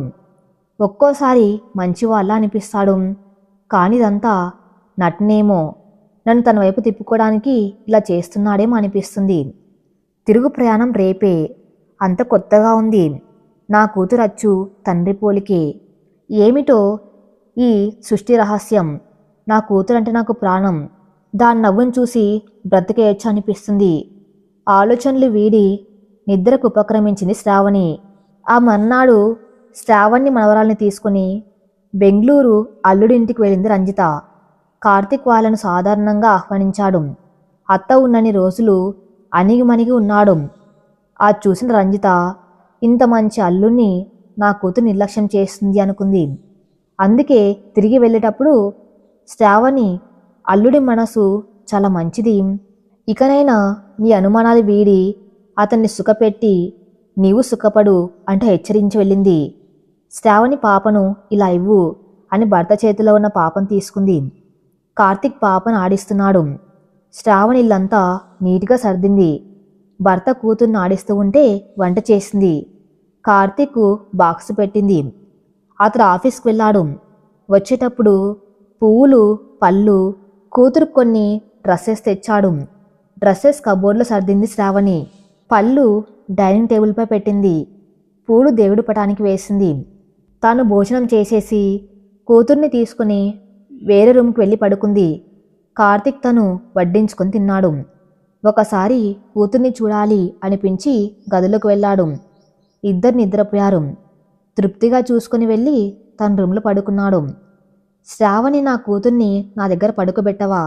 ఒక్కోసారి మంచివాళ్ళ అనిపిస్తాడు, కానిదంతా నటనేమో. నన్ను తన వైపు తిప్పుకోవడానికి ఇలా చేస్తున్నాడేమో అనిపిస్తుంది. తిరుగు ప్రయాణం రేపే. అంత కొత్తగా ఉంది. నా కూతురు అచ్చు తండ్రి పోలికే. ఏమిటో ఈ సృష్టి రహస్యం. నా కూతురంటే నాకు ప్రాణం. దాని నవ్వును చూసి బ్రతికేయచ్చు అనిపిస్తుంది. ఆలోచనలు వీడి నిద్రకు ఉపక్రమించింది శ్రావణి. ఆ మర్నాడు శ్రావణ్ణి మనవరాల్ని తీసుకుని బెంగళూరు అల్లుడింటికి వెళ్ళింది రంజిత. కార్తీక్ వాళ్ళను సాధారణంగా ఆహ్వానించాడు. అత్త ఉన్నన్ని రోజులు అణిగిమణిగి ఉన్నాడు. ఆ చూసిన రంజిత, ఇంత మంచి అల్లుణ్ణి నా కూతురు నిర్లక్ష్యం చేస్తుంది అనుకుంది. అందుకే తిరిగి వెళ్ళేటప్పుడు శ్రావణి, అల్లుడి మనసు చాలా మంచిది, ఇకనైనా నీ అనుమానాలు వీడి అతన్ని సుఖపెట్టి నీవు సుఖపడు అంటూ హెచ్చరించి వెళ్ళింది. శ్రావణి పాపను ఇలా ఇవ్వు అని భర్త చేతిలో ఉన్న పాపను తీసుకుంది. కార్తీక్ పాపను ఆడిస్తున్నాడు. శ్రావణి ఇల్లంతా నీట్గా సర్దింది. భర్త కూతుర్ని ఆడిస్తూ ఉంటే వంట చేసింది. కార్తీక్ బాక్స్ పెట్టింది. అతడు ఆఫీస్కి వెళ్ళాడు. వచ్చేటప్పుడు పువ్వులు, పళ్ళు, కూతురు కొన్ని డ్రెస్సెస్ తెచ్చాడు. డ్రెస్సెస్ కబోర్డ్లో సర్దింది శ్రావణి. పళ్ళు డైనింగ్ టేబుల్పై పెట్టింది. పూలు దేవుడి పటానికి వేసింది. తాను భోజనం చేసేసి కూతుర్ని తీసుకుని వేరే రూమ్కి వెళ్ళి పడుకుంది. కార్తిక్ తను వడ్డించుకొని తిన్నాడు. ఒకసారి కూతుర్ని చూడాలి అనిపించి గదిలోకి వెళ్ళాడు. ఇద్దరు నిద్రపోయారు. తృప్తిగా చూసుకుని వెళ్ళి తన రూమ్లో పడుకున్నాడు. శ్రావణి, నా కూతుర్ని నా దగ్గర పడుకోబెట్టవా?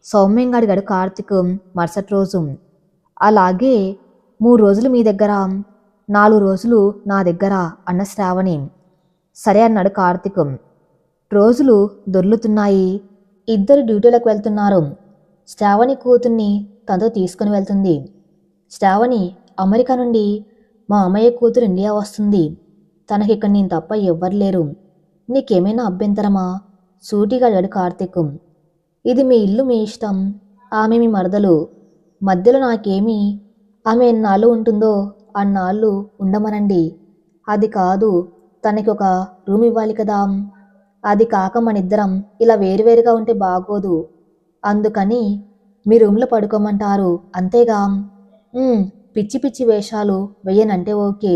సౌమ్యంగా అడిగాడు కార్తిక్ మరుసటి రోజు. అలాగే 3 రోజులు మీ దగ్గర, 4 రోజులు నా దగ్గర అన్న శ్రావణి. సరే అన్నాడు కార్తిక్. రోజులు దొర్లుతున్నాయి. ఇద్దరు డ్యూటీలకు వెళ్తున్నారు. శ్రావణి కూతుర్ని తనతో తీసుకుని వెళ్తుంది. శ్రావణి, అమెరికా నుండి మా అమ్మయ్య కూతురు ఇండియా వస్తుంది. తనకిక్కడ నేను తప్ప ఎవ్వరు లేరు. నీకేమైనా అభ్యంతరమా? సూటిగా అడిగాడు కార్తిక్. ఇది మీ ఇల్లు, మీ ఇష్టం. ఆమె మీ మరదలు. మధ్యలో నాకేమీ. ఆమె ఎన్నాళ్ళు ఉంటుందో అన్నాళ్ళు ఉండమనండి. అది కాదు, తనకి ఒక రూమ్ ఇవ్వాలి కదా. అది కాక మనిద్దరం ఇలా వేరువేరుగా ఉంటే బాగోదు. అందుకని మీ రూమ్లో పడుకోమంటారు, అంతేగా? పిచ్చి పిచ్చి వేషాలు వెయ్యనంటే ఓకే.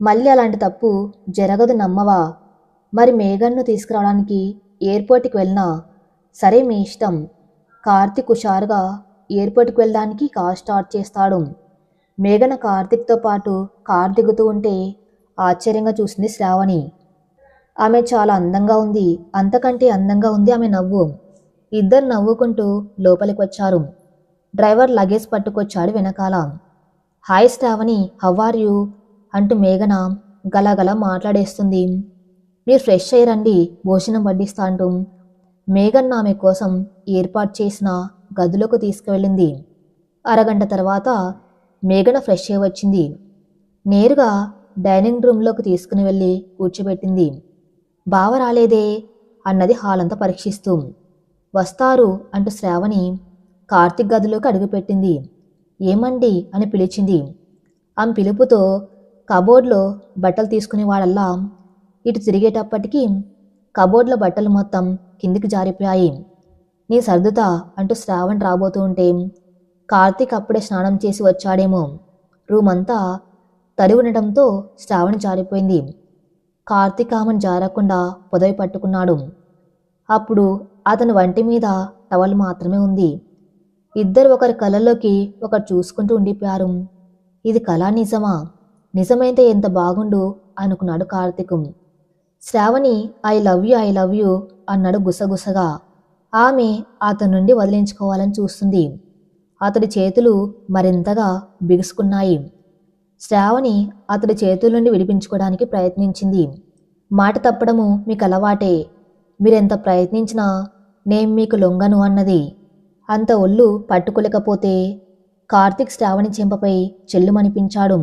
మళ్ళీ అలాంటి తప్పు జరగదు, నమ్మవా? మరి మేఘన్ను తీసుకురావడానికి ఎయిర్పోర్ట్కి వెళ్ళినా సరే, మీ ఇష్టం. కార్తిక్ హుషారుగా ఎయిర్పోర్ట్కి వెళ్ళడానికి కార్ స్టార్ట్ చేస్తాడు. మేఘన కార్తిక్తో పాటు కార్ దిగుతూ ఉంటే ఆశ్చర్యంగా చూసింది శ్రావణి. ఆమె చాలా అందంగా ఉంది. అంతకంటే అందంగా ఉంది ఆమె నవ్వు. ఇద్దరు నవ్వుకుంటూ లోపలికి వచ్చారు. డ్రైవర్ లగేజ్ పట్టుకొచ్చాడు వెనకాల. Hi Shravani, how are you అంటూ మేఘన గలగల మాట్లాడేస్తుంది. మీరు ఫ్రెష్ అయ్యారండి, భోజనం వడ్డిస్తా అంటూ మేఘన్న ఆమె కోసం ఏర్పాటు చేసిన గదిలోకి తీసుకువెళ్ళింది. అరగంట తర్వాత మేఘన ఫ్రెష్ అయ్యి వచ్చింది. నేరుగా డైనింగ్ రూమ్లోకి తీసుకుని వెళ్ళి కూర్చోబెట్టింది. బావ రాలేదే అన్నది హాల్ అంతా పరీక్షిస్తూ. వస్తారు అంటూ శ్రావణి కార్తిక్ గదిలోకి అడుగుపెట్టింది. ఏమండి అని పిలిచింది. ఆమె పిలుపుతో కబోర్డ్లో బట్టలు తీసుకునేవాడల్లా ఇటు తిరిగేటప్పటికీ కబోర్డ్లో బట్టలు మొత్తం కిందికి జారిపోయాయి. నీ సర్దుతా అంటూ శ్రావణ్ రాబోతూ ఉంటే కార్తిక్ అప్పుడే స్నానం చేసి వచ్చాడేమో. రూమ్ అంతా తడి ఉండటంతో శ్రావణి జారిపోయింది. కార్తిక్ ఆమెను జారకుండా పొదవి పట్టుకున్నాడు. అప్పుడు అతని వంటి మీద టవల్ మాత్రమే ఉంది. ఇద్దరు ఒకరి కళ్ళలోకి ఒకరు చూసుకుంటూ ఉండిపోయారు. ఇది కళా, నిజమా? నిజమైతే ఎంత బాగుండు అనుకున్నాడు Karthik. Shravani, I love you అన్నాడు గుసగుసగా. ఆమె అతని నుండి వదిలించుకోవాలని చూస్తుంది. అతడి చేతులు మరింతగా బిగుసుకున్నాయి. శ్రావణి అతడి చేతుల నుండి విడిపించుకోవడానికి ప్రయత్నించింది. మాట తప్పడము మీకు అలవాటే. మీరెంత ప్రయత్నించినా నేను మీకు లొంగను అన్నది. అంత ఒళ్ళు పట్టుకోలేకపోతే కార్తిక్ శ్రావణి చెంపపై చెల్లుమనిపించాడు.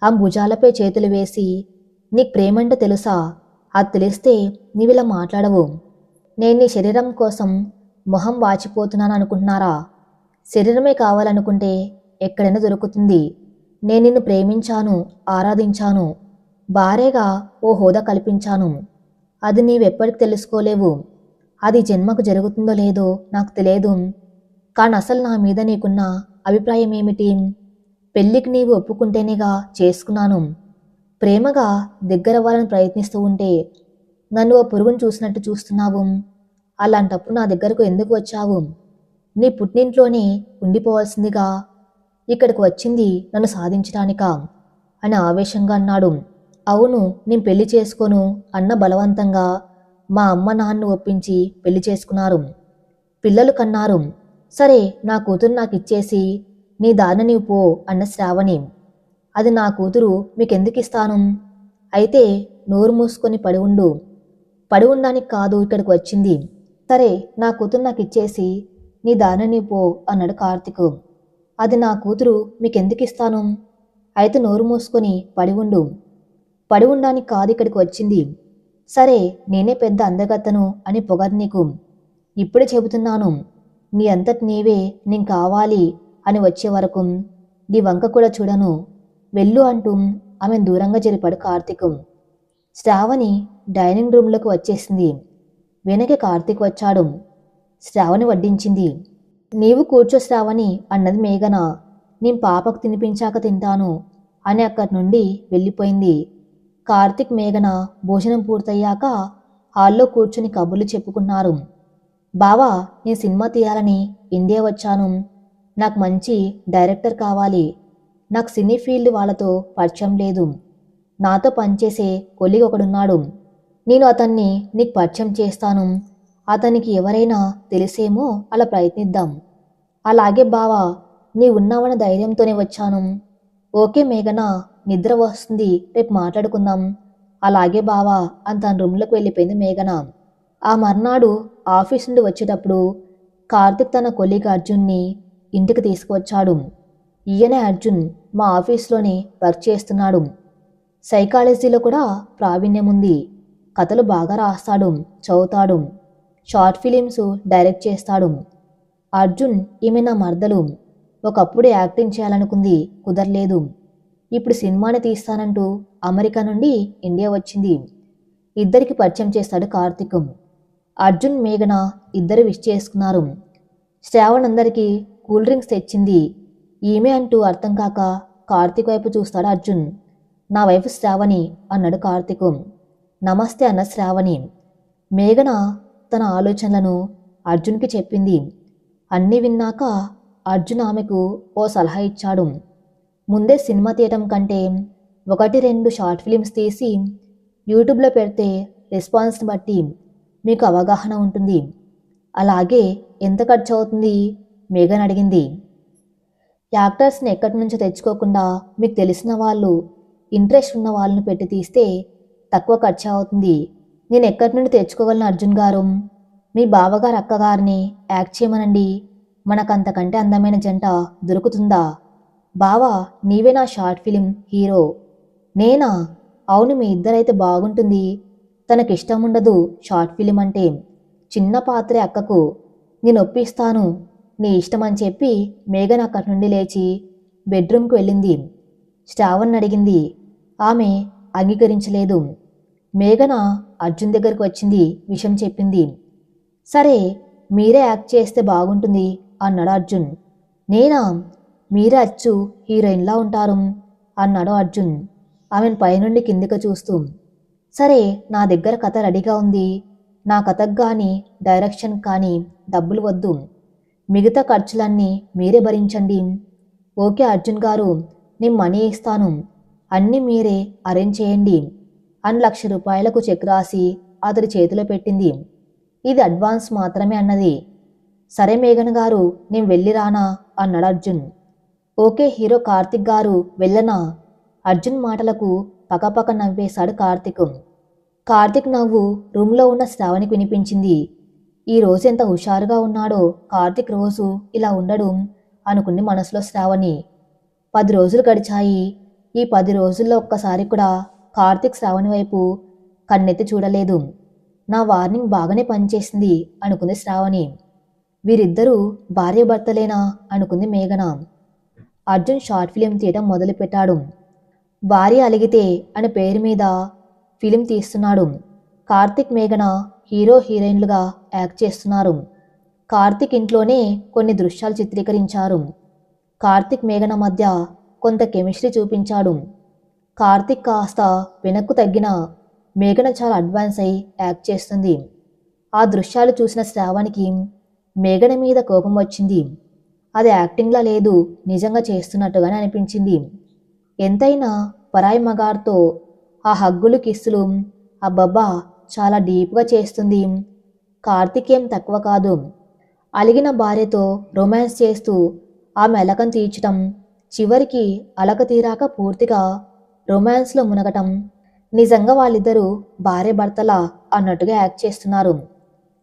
ఆ భుజాలపై చేతులు వేసి, నీకు ప్రేమంటే తెలుసా? అది తెలిస్తే నీవిలా మాట్లాడవు. నేను నీ శరీరం కోసం మొహం వాచిపోతున్నాను అనుకుంటున్నారా? శరీరమే కావాలనుకుంటే ఎక్కడైనా దొరుకుతుంది. నేను నిన్ను ప్రేమించాను, ఆరాధించాను, భార్యగా ఓ హోదా కల్పించాను. అది నీవెప్పటికి తెలుసుకోలేవు. అది జన్మకు జరుగుతుందో లేదో నాకు తెలియదు. కానీ అసలు నా మీద నీకున్న అభిప్రాయం ఏమిటి? పెళ్ళికి నీవు ఒప్పుకుంటేనేగా చేసుకున్నాను. ప్రేమగా దగ్గరవ్వాలని ప్రయత్నిస్తూ ఉంటే నన్ను ఓ పురుగును చూసినట్టు చూస్తున్నావు. అలాంటప్పుడు నా దగ్గరకు ఎందుకు వచ్చావు? నీ పుట్టింట్లోనే ఉండిపోవాల్సిందిగా. ఇక్కడికి వచ్చింది నన్ను సాధించడానికా అని ఆవేశంగా అన్నాడు. అవును, నేను పెళ్లి చేసుకోను అన్న బలవంతంగా మా అమ్మ నాన్న ఒప్పించి పెళ్లి చేసుకున్నారు. పిల్లలు కన్నారు. సరే, నా కూతురు నాకు ఇచ్చేసి నీ దారిన నీవు పో అన్న శ్రావణి. అది నా కూతురు, మీకెందుకు ఇస్తాను? అయితే నోరు మూసుకొని పడి ఉండు. పడి ఉండడానికి కాదు ఇక్కడికి వచ్చింది. సరే, నా కూతురు నాకు ఇచ్చేసి నీ దారిన నీవు పో అన్నాడు కార్తిక్. అది నా కూతురు, మీకెందుకు ఇస్తాను? అయితే నోరు మూసుకొని పడి ఉండు. పడి ఉండడానికి కాదు ఇక్కడికి వచ్చింది. సరే, నేనే పెద్ద అందగత్తను అని పొగరు నీకు. ఇప్పుడే చెబుతున్నాను, నీ అంతటి నీవే నేను కావాలి అని వచ్చే వరకు నీ వంక కూడా చూడను. వెళ్ళు అంటూ ఆమె దూరంగా జరిపాడు కార్తిక్. శ్రావణి డైనింగ్ రూమ్లోకి వచ్చేసింది. వెనక కార్తిక్ వచ్చాడు. శ్రావణి వడ్డించింది. నీవు కూర్చో శ్రావణి అన్నది మేఘన. నేను పాపకు తినిపించాక తింటాను అని అక్కడి నుండి వెళ్ళిపోయింది. కార్తిక్ మేఘన భోజనం పూర్తయ్యాక హాల్లో కూర్చుని కబుర్లు చెప్పుకున్నారు. బావా, నేను సినిమా తీయాలని ఇండియా వచ్చాను. నాకు మంచి డైరెక్టర్ కావాలి. నాకు సినీ ఫీల్డ్ వాళ్ళతో పరిచయం లేదు. నాతో పనిచేసే కొలీగ్ ఒకడున్నాడు. నేను అతన్ని నీకు పరిచయం చేస్తాను. అతనికి ఎవరైనా తెలిసేమో అలా ప్రయత్నిద్దాం. అలాగే బావా, నీ ఉన్నావన్న ధైర్యంతోనే వచ్చాను. ఓకే మేఘనా, నిద్ర వస్తుంది, రేపు మాట్లాడుకుందాం. అలాగే బావా అని తన రూమ్లోకి వెళ్ళిపోయింది మేఘన. ఆ మర్నాడు ఆఫీస్ నుండి వచ్చేటప్పుడు కార్తిక్ తన కొలీగ్ అర్జున్ని ఇంటికి తీసుకువచ్చాడు. ఈయనే అర్జున్, మా ఆఫీస్లోనే వర్క్ చేస్తున్నాడు. సైకాలజీలో కూడా ప్రావీణ్యం ఉంది. కథలు బాగా రాస్తాడు, చదువుతాడు. షార్ట్ ఫిలిమ్స్ డైరెక్ట్ చేస్తాడు. అర్జున్ ఈమె నా మర్దలు. ఒకప్పుడు యాక్టింగ్ చేయాలనుకుంది, కుదరలేదు. ఇప్పుడు సినిమాని తీస్తానంటూ అమెరికా నుండి ఇండియా వచ్చింది. ఇద్దరికి పరిచయం చేస్తాడు కార్తిక్. అర్జున్ మేఘన ఇద్దరు విష్ చేసుకున్నారు. శ్రావణ్ అందరికీ కూల్ డ్రింక్స్ తెచ్చింది. ఈమె అంటూ అర్థం కాక కార్తిక్ వైపు చూస్తాడు అర్జున్. నా వైఫ్ శ్రావణి అన్నాడు కార్తిక్. నమస్తే అన్న శ్రావణి. మేఘన తన ఆలోచనలను అర్జున్కి చెప్పింది. అన్నీ విన్నాక అర్జున్ ఆమెకు ఓ సలహా ఇచ్చాడు. ముందే సినిమా తీయటం కంటే 1-2 షార్ట్ ఫిలిమ్స్ తీసి యూట్యూబ్లో పెడితే రెస్పాన్స్ని బట్టి మీకు అవగాహన ఉంటుంది. అలాగే ఎంత ఖర్చు అవుతుంది? మేఘన్ అడిగింది. యాక్టర్స్ని ఎక్కడి నుంచో తెచ్చుకోకుండా మీకు తెలిసిన వాళ్ళు, ఇంట్రెస్ట్ ఉన్న వాళ్ళని పెట్టి తీస్తే తక్కువ ఖర్చు అవుతుంది. నేను ఎక్కడి నుండి తెచ్చుకోగలను అర్జున్ గారు? మీ బావగారు అక్కగారిని యాక్ట్ చేయమనండి. మనకంతకంటే అందమైన జంట దొరుకుతుందా? బావా, నీవే నా షార్ట్ ఫిలిం హీరో. నేనా? అవును, మీ ఇద్దరైతే బాగుంటుంది. తనకిష్టం ఉండదు షార్ట్ ఫిలిం అంటే. చిన్న పాత్రే అక్కకు. నేను ఒప్పిస్తాను, నీ ఇష్టం అని చెప్పి మేఘన్ అక్కడి నుండి లేచి బెడ్రూమ్కి వెళ్ళింది. శ్రావణ్ అడిగింది. ఆమె అంగీకరించలేదు. మేఘన అర్జున్ దగ్గరికి వచ్చింది, విషయం చెప్పింది. సరే, మీరే యాక్ట్ చేస్తే బాగుంటుంది అన్నాడు అర్జున్. నేనా? మీరే అచ్చు హీరోయిన్లా ఉంటారు అన్నాడు అర్జున్ ఆమెను పైనుండి కిందికి చూస్తూ. సరే, నా దగ్గర కథ రెడీగా ఉంది. నా కథకు కానీ డైరెక్షన్ కానీ డబ్బులు వద్దు. మిగతా ఖర్చులన్నీ మీరే భరించండి. ఓకే అర్జున్ గారు, నేను మనీ ఇస్తాను. అన్నీ మీరే అరేంజ్ చేయండి అని ₹1,00,000 చెక్ రాసి అతడి చేతిలో పెట్టింది. ఇది అడ్వాన్స్ మాత్రమే అన్నది. సరే మేఘన్ గారు, నేను వెళ్ళి రానా అన్నాడు అర్జున్. ఓకే హీరో కార్తిక్ గారు, వెళ్ళనా? అర్జున్ మాటలకు పకపక నవ్వేశాడు కార్తిక్. కార్తిక్ నవ్వు రూమ్లో ఉన్న శ్రావణికి వినిపించింది. ఈ రోజు ఎంత హుషారుగా ఉన్నాడో కార్తిక్, రోజు ఇలా ఉండడు అనుకుంది మనసులో శ్రావణి. 10 రోజులు గడిచాయి. ఈ 10 రోజుల్లో ఒక్కసారి కూడా కార్తిక్ శ్రావణి వైపు కన్నెత్తి చూడలేదు. నా వార్నింగ్ బాగానే పనిచేసింది అనుకుంది శ్రావణి. వీరిద్దరూ భార్యాభర్తలేనా అనుకుంది మేఘన. అర్జున్ షార్ట్ ఫిలిం తీయడం మొదలుపెట్టాడు. భార్య అలిగితే అనే పేరు మీద ఫిలిం తీస్తున్నాడు. కార్తిక్ మేఘన హీరో హీరోయిన్లుగా యాక్ట్ చేస్తున్నారు. కార్తిక్ ఇంట్లోనే కొన్ని దృశ్యాలు చిత్రీకరించారు. కార్తిక్ మేఘన మధ్య కొంత కెమిస్ట్రీ చూపించాడు. కార్తిక్ కాస్త వెనక్కు తగ్గిన మేఘన చాలా అడ్వాన్స్ అయి యాక్ట్ చేస్తుంది. ఆ దృశ్యాలు చూసిన శ్రావణికి మేఘన మీద కోపం వచ్చింది. అది యాక్టింగ్లా లేదు, నిజంగా చేస్తున్నట్టుగానే అనిపించింది. ఎంతైనా పరాయి మగార్తో ఆ హగ్గులు, కిస్సులు అబ్బబ్బా చాలా డీప్గా చేస్తుంది. కార్తిక్ ఏం తక్కువ కాదు. అలిగిన భార్యతో రొమాన్స్ చేస్తూ ఆమె అలకను తీర్చటం, చివరికి అలక తీరాక పూర్తిగా రొమాన్స్లో మునగటం. నిజంగా వాళ్ళిద్దరూ భార్య భర్తలా అన్నట్టుగా యాక్ట్ చేస్తున్నారు.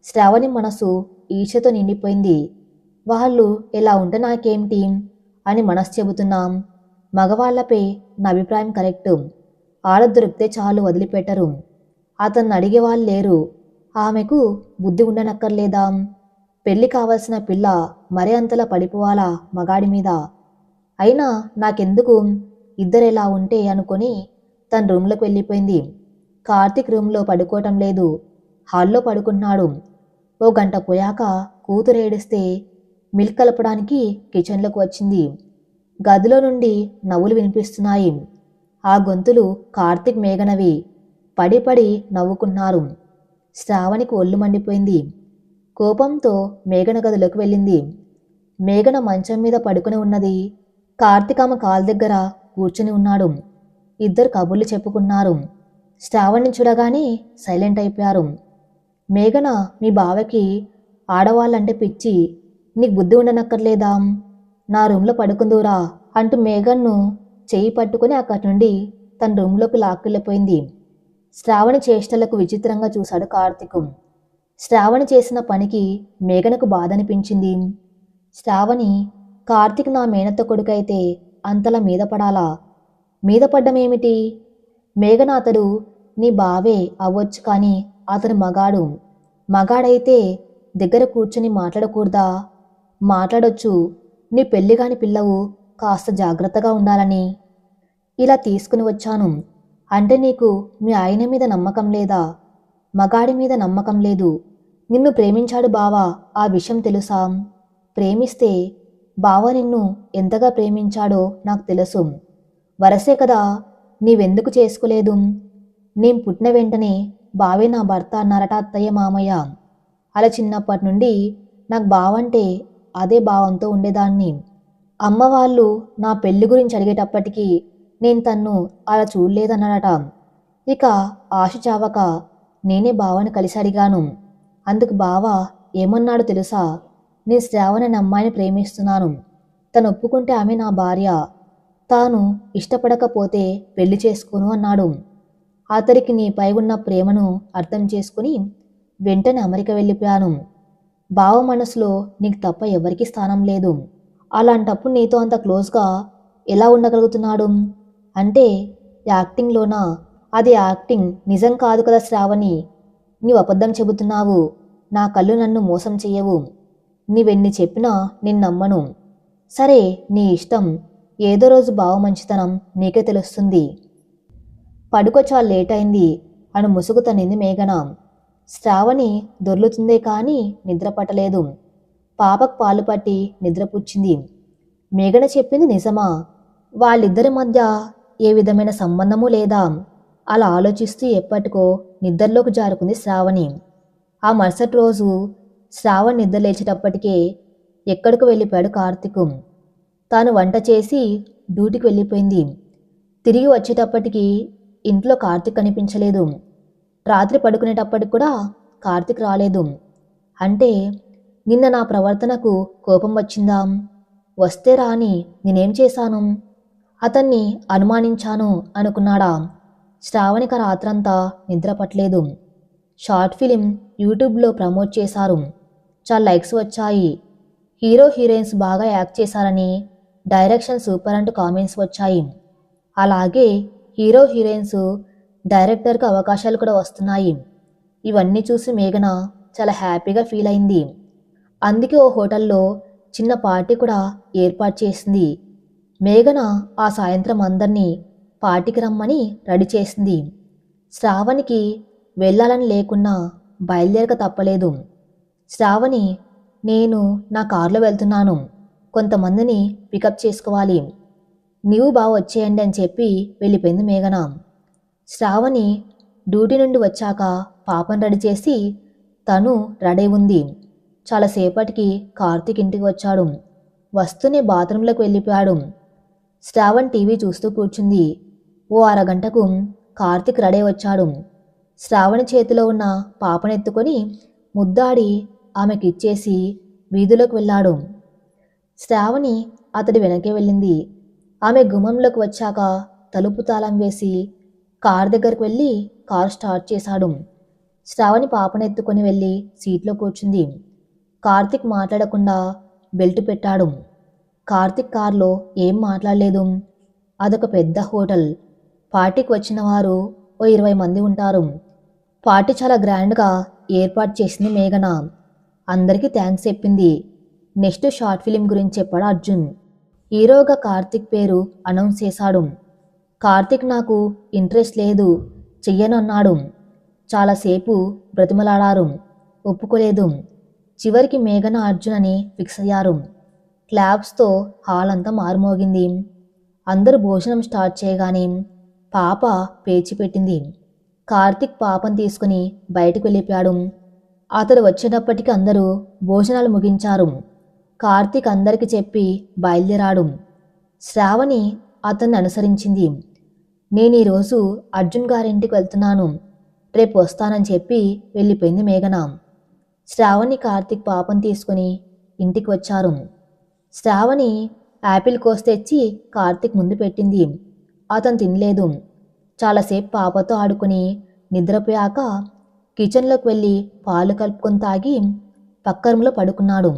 శ్రావణి మనసు ఈర్ష్యతో నిండిపోయింది. వాళ్ళు ఎలా ఉంటే నాకేమిటి అని మనసు చెబుతున్నాం. మగవాళ్లపై నా అభిప్రాయం కరెక్టు. ఆడ దొరికితే చాలు, వదిలిపెట్టరు. అతన్ని అడిగేవాళ్ళు లేరు. ఆమెకు బుద్ధి ఉండనక్కర్లేదా? పెళ్లి కావలసిన పిల్ల మరే అంతలా పడిపోవాలా మగాడి మీద? అయినా నాకెందుకు, ఇద్దరెలా ఉంటే అనుకొని తన రూమ్లోకి వెళ్ళిపోయింది. కార్తిక్ రూమ్లో పడుకోవటం లేదు, హాల్లో పడుకుంటున్నాడు. ఓ గంట పోయాక కూతురు ఏడిస్తే మిల్క్ కలపడానికి కిచెన్లోకి వచ్చింది. గదిలో నుండి నవ్వులు వినిపిస్తున్నాయి. ఆ గొంతులు కార్తిక్ మేఘనవి. పడి పడి నవ్వుకున్నారు. శ్రావణికి ఒళ్ళు మండిపోయింది. కోపంతో మేఘన గదిలోకి వెళ్ళింది. మేఘన మంచం మీద పడుకుని ఉన్నది. కార్తీక్ ఆమె కాలు దగ్గర కూర్చుని ఉన్నాడు. ఇద్దరు కబుర్లు చెప్పుకున్నారు. శ్రావణ్ని చూడగానే సైలెంట్ అయిపోయారు. మేఘన, మీ బావకి ఆడవాళ్ళంటే పిచ్చి, నీకు బుద్ధి ఉండనక్కర్లేదా? నా రూమ్లో పడుకుందూరా అంటూ మేఘన్ను చెయ్యి పట్టుకుని అక్కడి నుండి తన రూమ్లోకి లాక్కెళ్ళిపోయింది. శ్రావణి చేష్టలకు విచిత్రంగా చూశాడు కార్తీక్. శ్రావణి చేసిన పనికి మేఘనకు బాధ అనిపించింది. శ్రావణి, కార్తీక్ నా మేనత్త కొడుకైతే అంతలా మీద పడాలా? మీద పడ్డమేమిటి? మేఘన, అతడు నీ బావే అవ్వచ్చు, కానీ అతను మగాడు. మగాడైతే దగ్గర కూర్చుని మాట్లాడకూడదా? మాట్లాడొచ్చు. నీ పెళ్లిగాని పిల్లవు, కాస్త జాగ్రత్తగా ఉండాలని ఇలా తీసుకుని వచ్చాను. అంటే నీకు మీ ఆయన మీద నమ్మకం లేదా? మగాడి మీద నమ్మకం లేదు. నిన్ను ప్రేమించాడు బావా, ఆ విషయం తెలుసా? ప్రేమిస్తే బావ నిన్ను ఎంతగా ప్రేమించాడో నాకు తెలుసు. వరసే కదా, నీవెందుకు చేసుకోలేదు? నేను పుట్టిన వెంటనే బావే నా భర్త అన్నారట అత్తయ్య మామయ్య. అలా చిన్నప్పటి నుండి నాకు బావంటే అదే భావంతో ఉండేదాన్ని. అమ్మ వాళ్ళు నా పెళ్లి గురించి అడిగేటప్పటికీ నేను తన్ను అలా చూడలేదన్నాడట. ఇక ఆశ చావక నేనే బావని కలిసి అడిగాను. అందుకు బావ ఏమన్నాడు తెలుసా? నేను శ్రావణ్ అనే అమ్మాయిని ప్రేమిస్తున్నాను. తను ఒప్పుకుంటే ఆమె నా భార్య, తాను ఇష్టపడకపోతే పెళ్లి చేసుకోను అన్నాడు. అతడికి నీపై ఉన్న ప్రేమను అర్థం చేసుకుని వెంటనే అమెరికా వెళ్ళిపోయాను. బావ మనసులో నీకు తప్ప ఎవరికి స్థానం లేదు. అలాంటప్పుడు నీతో అంత క్లోజ్గా ఎలా ఉండగలుగుతున్నాడు? అంటే యాక్టింగ్లోనా? అది యాక్టింగ్, నిజం కాదు కదా శ్రావణి. నీవు అబద్ధం చెబుతున్నావు. నా కళ్ళు నన్ను మోసం చెయ్యవు. నీవెన్ని చెప్పినా నేను నమ్మను. సరే, నీ ఇష్టం. ఏదో రోజు బావ మంచితనం నీకే తెలుస్తుంది. పడుకో, చాలా లేట్ అయింది అని ముసుగు తన్నింది మేఘన. శ్రావణి దొర్లుతుందే కానీ నిద్ర పట్టలేదు. పాపకు పాలు పట్టి నిద్రపుచ్చింది. మేఘన చెప్పింది నిజమా? వాళ్ళిద్దరి మధ్య ఏ విధమైన సంబంధమూ లేదా? అలా ఆలోచిస్తూ ఎప్పటికో నిద్రలోకి జారుకుంది శ్రావణి. ఆ మరుసటి రోజు శ్రావణ్ నిద్ర లేచేటప్పటికే ఎక్కడికి వెళ్ళిపోయాడు కార్తీక్. తాను వంట చేసి డ్యూటీకి వెళ్ళిపోయింది. తిరిగి వచ్చేటప్పటికి ఇంట్లో కార్తీక్ కనిపించలేదు. రాత్రి పడుకునేటప్పటికి కూడా కార్తీక్ రాలేదు. అంటే నిన్న నా ప్రవర్తనకు కోపం వచ్చిందా? వస్తే రాని, నేనేం చేశాను? అతన్ని అనుమానించాను అనుకున్నాడా? శ్రావణిక రాత్రంతా నిద్ర పట్టలేదు. షార్ట్ ఫిలిం యూట్యూబ్లో ప్రమోట్ చేశారు. చాలా లైక్స్ వచ్చాయి. హీరో హీరోయిన్స్ బాగా యాక్ట్ చేశారని, డైరెక్షన్ సూపర్ అంటూ కామెంట్స్ వచ్చాయి. అలాగే హీరో హీరోయిన్స్ డైరెక్టర్కి అవకాశాలు కూడా వస్తున్నాయి. ఇవన్నీ చూసి మేఘన చాలా హ్యాపీగా ఫీల్ అయింది. అందుకే ఓ హోటల్లో చిన్న పార్టీ కూడా ఏర్పాటు చేసింది. మేఘన ఆ సాయంత్రం అందరినీ పార్టీకి రమ్మని రెడీ చేసింది. శ్రావణికి వెళ్ళాలని లేకున్నా బయలుదేరక తప్పలేదు. శ్రావణి, నేను నా కారులో వెళ్తున్నాను. కొంతమందిని పికప్ చేసుకోవాలి. నీవు బాగా వచ్చేయండి అని చెప్పి వెళ్ళిపోయింది మేఘన. శ్రావణి డ్యూటీ నుండి వచ్చాక పాపను రెడీ చేసి తను రెడీ ఉంది. చాలాసేపటికి కార్తీక్ ఇంటికి వచ్చాడు. వస్తూనే బాత్రూంలోకి వెళ్ళిపోయాడు. శ్రావణ్ టీవీ చూస్తూ కూర్చుంది. ఓ అరగంటకు కార్తీక్ రెడీ వచ్చాడు. శ్రావణి చేతిలో ఉన్న పాపనెత్తుకొని ముద్దాడి ఆమెకిచ్చేసి వీధిలోకి వెళ్ళాడు. శ్రావణి అతడి వెనకే వెళ్ళింది. ఆమె గుమ్మంలోకి వచ్చాక తలుపు తాళం వేసి కారు దగ్గరకు వెళ్ళి కారు స్టార్ట్ చేశాడు. శ్రావణి పాపనెత్తుకొని వెళ్ళి సీట్లో కూర్చుంది. కార్తీక్ మాట్లాడకుండా బెల్ట్ పెట్టాడు. కార్తీక్ కారులో ఏం మాట్లాడలేదు. అదొక పెద్ద హోటల్. పార్టీకి వచ్చిన వారు ఓ 20 మంది ఉంటారు. పార్టీ చాలా గ్రాండ్గా ఏర్పాటు చేసింది మేఘన. అందరికీ థ్యాంక్స్ చెప్పింది. నెక్స్ట్ షార్ట్ ఫిలిం గురించి చెప్పాడు అర్జున్. హీరోగా కార్తీక్ పేరు అనౌన్స్ చేశాడు. కార్తీక్ నాకు ఇంట్రెస్ట్ లేదు, చెయ్యనన్నాడు. చాలాసేపు బ్రతిమలాడారు. ఒప్పుకోలేదు. చివరికి మేఘన అర్జున్ అని ఫిక్స్ అయ్యారు. క్లాప్స్తో హాల్ అంతా మారుమోగింది. అందరూ భోజనం స్టార్ట్ చేయగానే పాప పేచి పెట్టింది. కార్తీక్ పాపను తీసుకుని బయటకు వెళ్ళిపోయాడు. అతడు వచ్చేటప్పటికి అందరూ భోజనాలు ముగించారు. కార్తీక్ అందరికి చెప్పి బయలుదేరాడు. శ్రావణి అతన్ని అనుసరించింది. నేను ఈరోజు అర్జున్ గారింటికి వెళ్తున్నాను, రేపు వస్తానని చెప్పి వెళ్ళిపోయింది మేఘన. శ్రావణి కార్తీక్ పాపం తీసుకుని ఇంటికి వచ్చారు. శ్రావణి యాపిల్ కోసి తెచ్చి కార్తీక్ ముందు పెట్టింది. అతను తినలేదు. చాలాసేపు పాపతో ఆడుకుని నిద్రపోయాక కిచెన్లోకి వెళ్ళి పాలు కలుపుకొని తాగి పక్క రూమ్లో పడుకున్నాడు.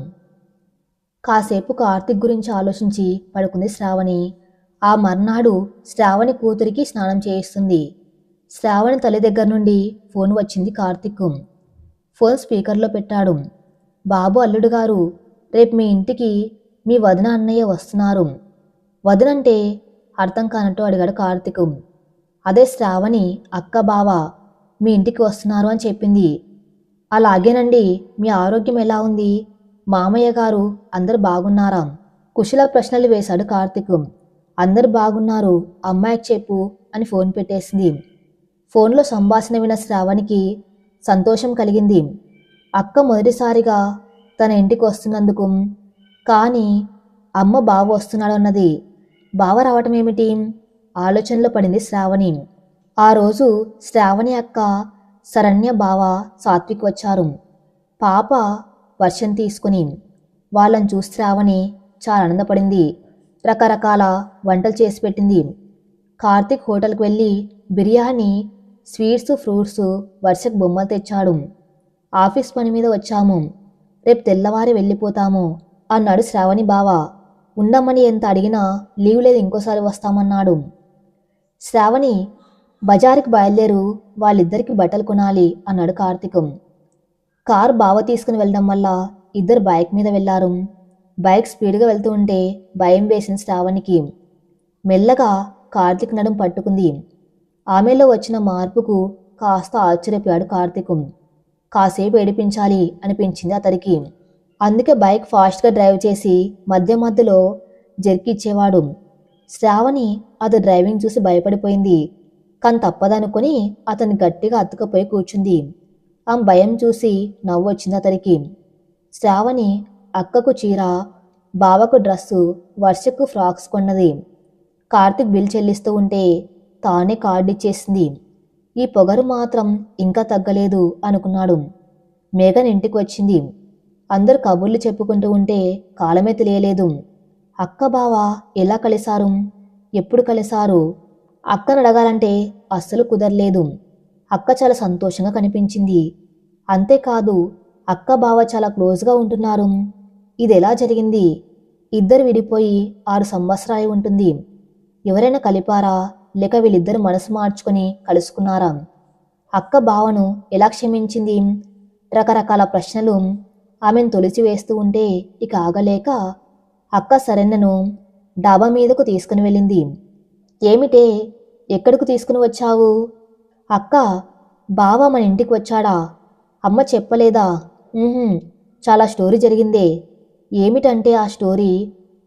కాసేపు కార్తీక్ గురించి ఆలోచించి పడుకుంది శ్రావణి. ఆ మర్నాడు శ్రావణి కూతురికి స్నానం చేయిస్తుంది. శ్రావణి తల్లి దగ్గర నుండి ఫోన్ వచ్చింది కార్తీక్. ఫోన్ స్పీకర్లో పెట్టాడు. బాబు అల్లుడు గారు, రేపు మీ ఇంటికి మీ వదిన అన్నయ్య వస్తున్నారు. వదినంటే అర్థం కానట్టు అడిగాడు కార్తీక్. అదే శ్రావణి అక్క బావ మీ ఇంటికి వస్తున్నారు అని చెప్పింది. అలాగేనండి, మీ ఆరోగ్యం ఎలా ఉంది? మామయ్య గారు అందరు బాగున్నారా? కుశల ప్రశ్నలు వేశాడు కార్తీక్. అందరు బాగున్నారు, అమ్మాయికి చెప్పు అని ఫోన్ పెట్టేసింది. ఫోన్లో సంభాషణ విన్న శ్రావణికి సంతోషం కలిగింది. అక్క మొదటిసారిగా తన ఇంటికి వస్తున్నందుకు. కానీ అమ్మ బావ వస్తున్నాడు అన్నది. బావ రావటం ఏమిటి? ఆలోచనలో పడింది శ్రావణి. ఆ రోజు శ్రావణి అక్క శరణ్య బావ సాత్విక్ వచ్చారు. పాప వర్షం తీసుకుని. వాళ్ళని చూసి శ్రావణి చాలా ఆనందపడింది. రకరకాల వంటలు చేసి పెట్టింది. కార్తీక్ హోటల్కి వెళ్ళి బిర్యానీ, స్వీట్స్, ఫ్రూట్స్, వర్షకు బొమ్మలు తెచ్చాడు. ఆఫీస్ పని మీద వచ్చాము, రేపు తెల్లవారి వెళ్ళిపోతాము అన్నాడు శ్రావణి బావ. ఉండమని ఎంత అడిగినా లీవ్ లేదు, ఇంకోసారి వస్తామన్నాడు. శ్రావణి, బజారుకి బయలుదేరు, వాళ్ళిద్దరికి బట్టలు కొనాలి అన్నాడు కార్తీక్. కారు బావ తీసుకుని వెళ్ళడం వల్ల ఇద్దరు బైక్ మీద వెళ్లారు. బైక్ స్పీడ్గా వెళ్తూ ఉంటే భయం వేసింది శ్రావణికి. మెల్లగా కార్తీక్ నడుం పట్టుకుంది. ఆమెలో వచ్చిన మార్పుకు కాస్త ఆశ్చర్యపోయాడు కార్తీక్. కాసేపు ఏడిపించాలి అనిపించింది అతడికి. అందుకే బైక్ ఫాస్ట్గా డ్రైవ్ చేసి మధ్య మధ్యలో జర్కిచ్చేవాడు. శ్రావణి అతడు డ్రైవింగ్ చూసి భయపడిపోయింది. కానీ తప్పదనుకొని అతన్ని గట్టిగా అతుకపోయి కూర్చుంది. ఆ భయం చూసి నవ్వు వచ్చింది అతడికి. శ్రావణి అక్కకు చీర, బావకు డ్రస్సు, వర్షకు ఫ్రాక్స్ కొన్నది. కార్తీక్ బిల్ చెల్లిస్తూ ఉంటే తానే కార్డు ఇచ్చేసింది. ఈ పొగరు మాత్రం ఇంకా తగ్గలేదు అనుకున్నాడు. మేఘన్ ఇంటికి వచ్చింది. అందరూ కబుర్లు చెప్పుకుంటూ ఉంటే కాలమే తెలియలేదు. అక్క బావ ఎలా కలిశారు, ఎప్పుడు కలిశారు? అక్కను అడగాలంటే అస్సలు కుదరలేదు. అక్క చాలా సంతోషంగా కనిపించింది. అంతేకాదు అక్క బావ చాలా క్లోజ్గా ఉంటున్నారు. ఇది ఎలా జరిగింది? ఇద్దరు విడిపోయి 6 సంవత్సరాలు ఉంటుంది. ఎవరైనా కలిపారా, లేక వీళ్ళిద్దరు మనసు మార్చుకొని కలుసుకున్నారా? అక్క బావను ఎలా క్షమించింది? రకరకాల ప్రశ్నలు ఆమెను తొలిచి వేస్తూ ఉంటే ఇక ఆగలేక అక్క శరణ్యను డాబా మీదకు తీసుకుని వెళ్ళింది. ఏమిటే, ఎక్కడికి తీసుకుని వచ్చావు? అక్క, బావ మన ఇంటికి వచ్చాడా? అమ్మ చెప్పలేదా? చాలా స్టోరీ జరిగిందే. ఏమిటంటే ఆ స్టోరీ,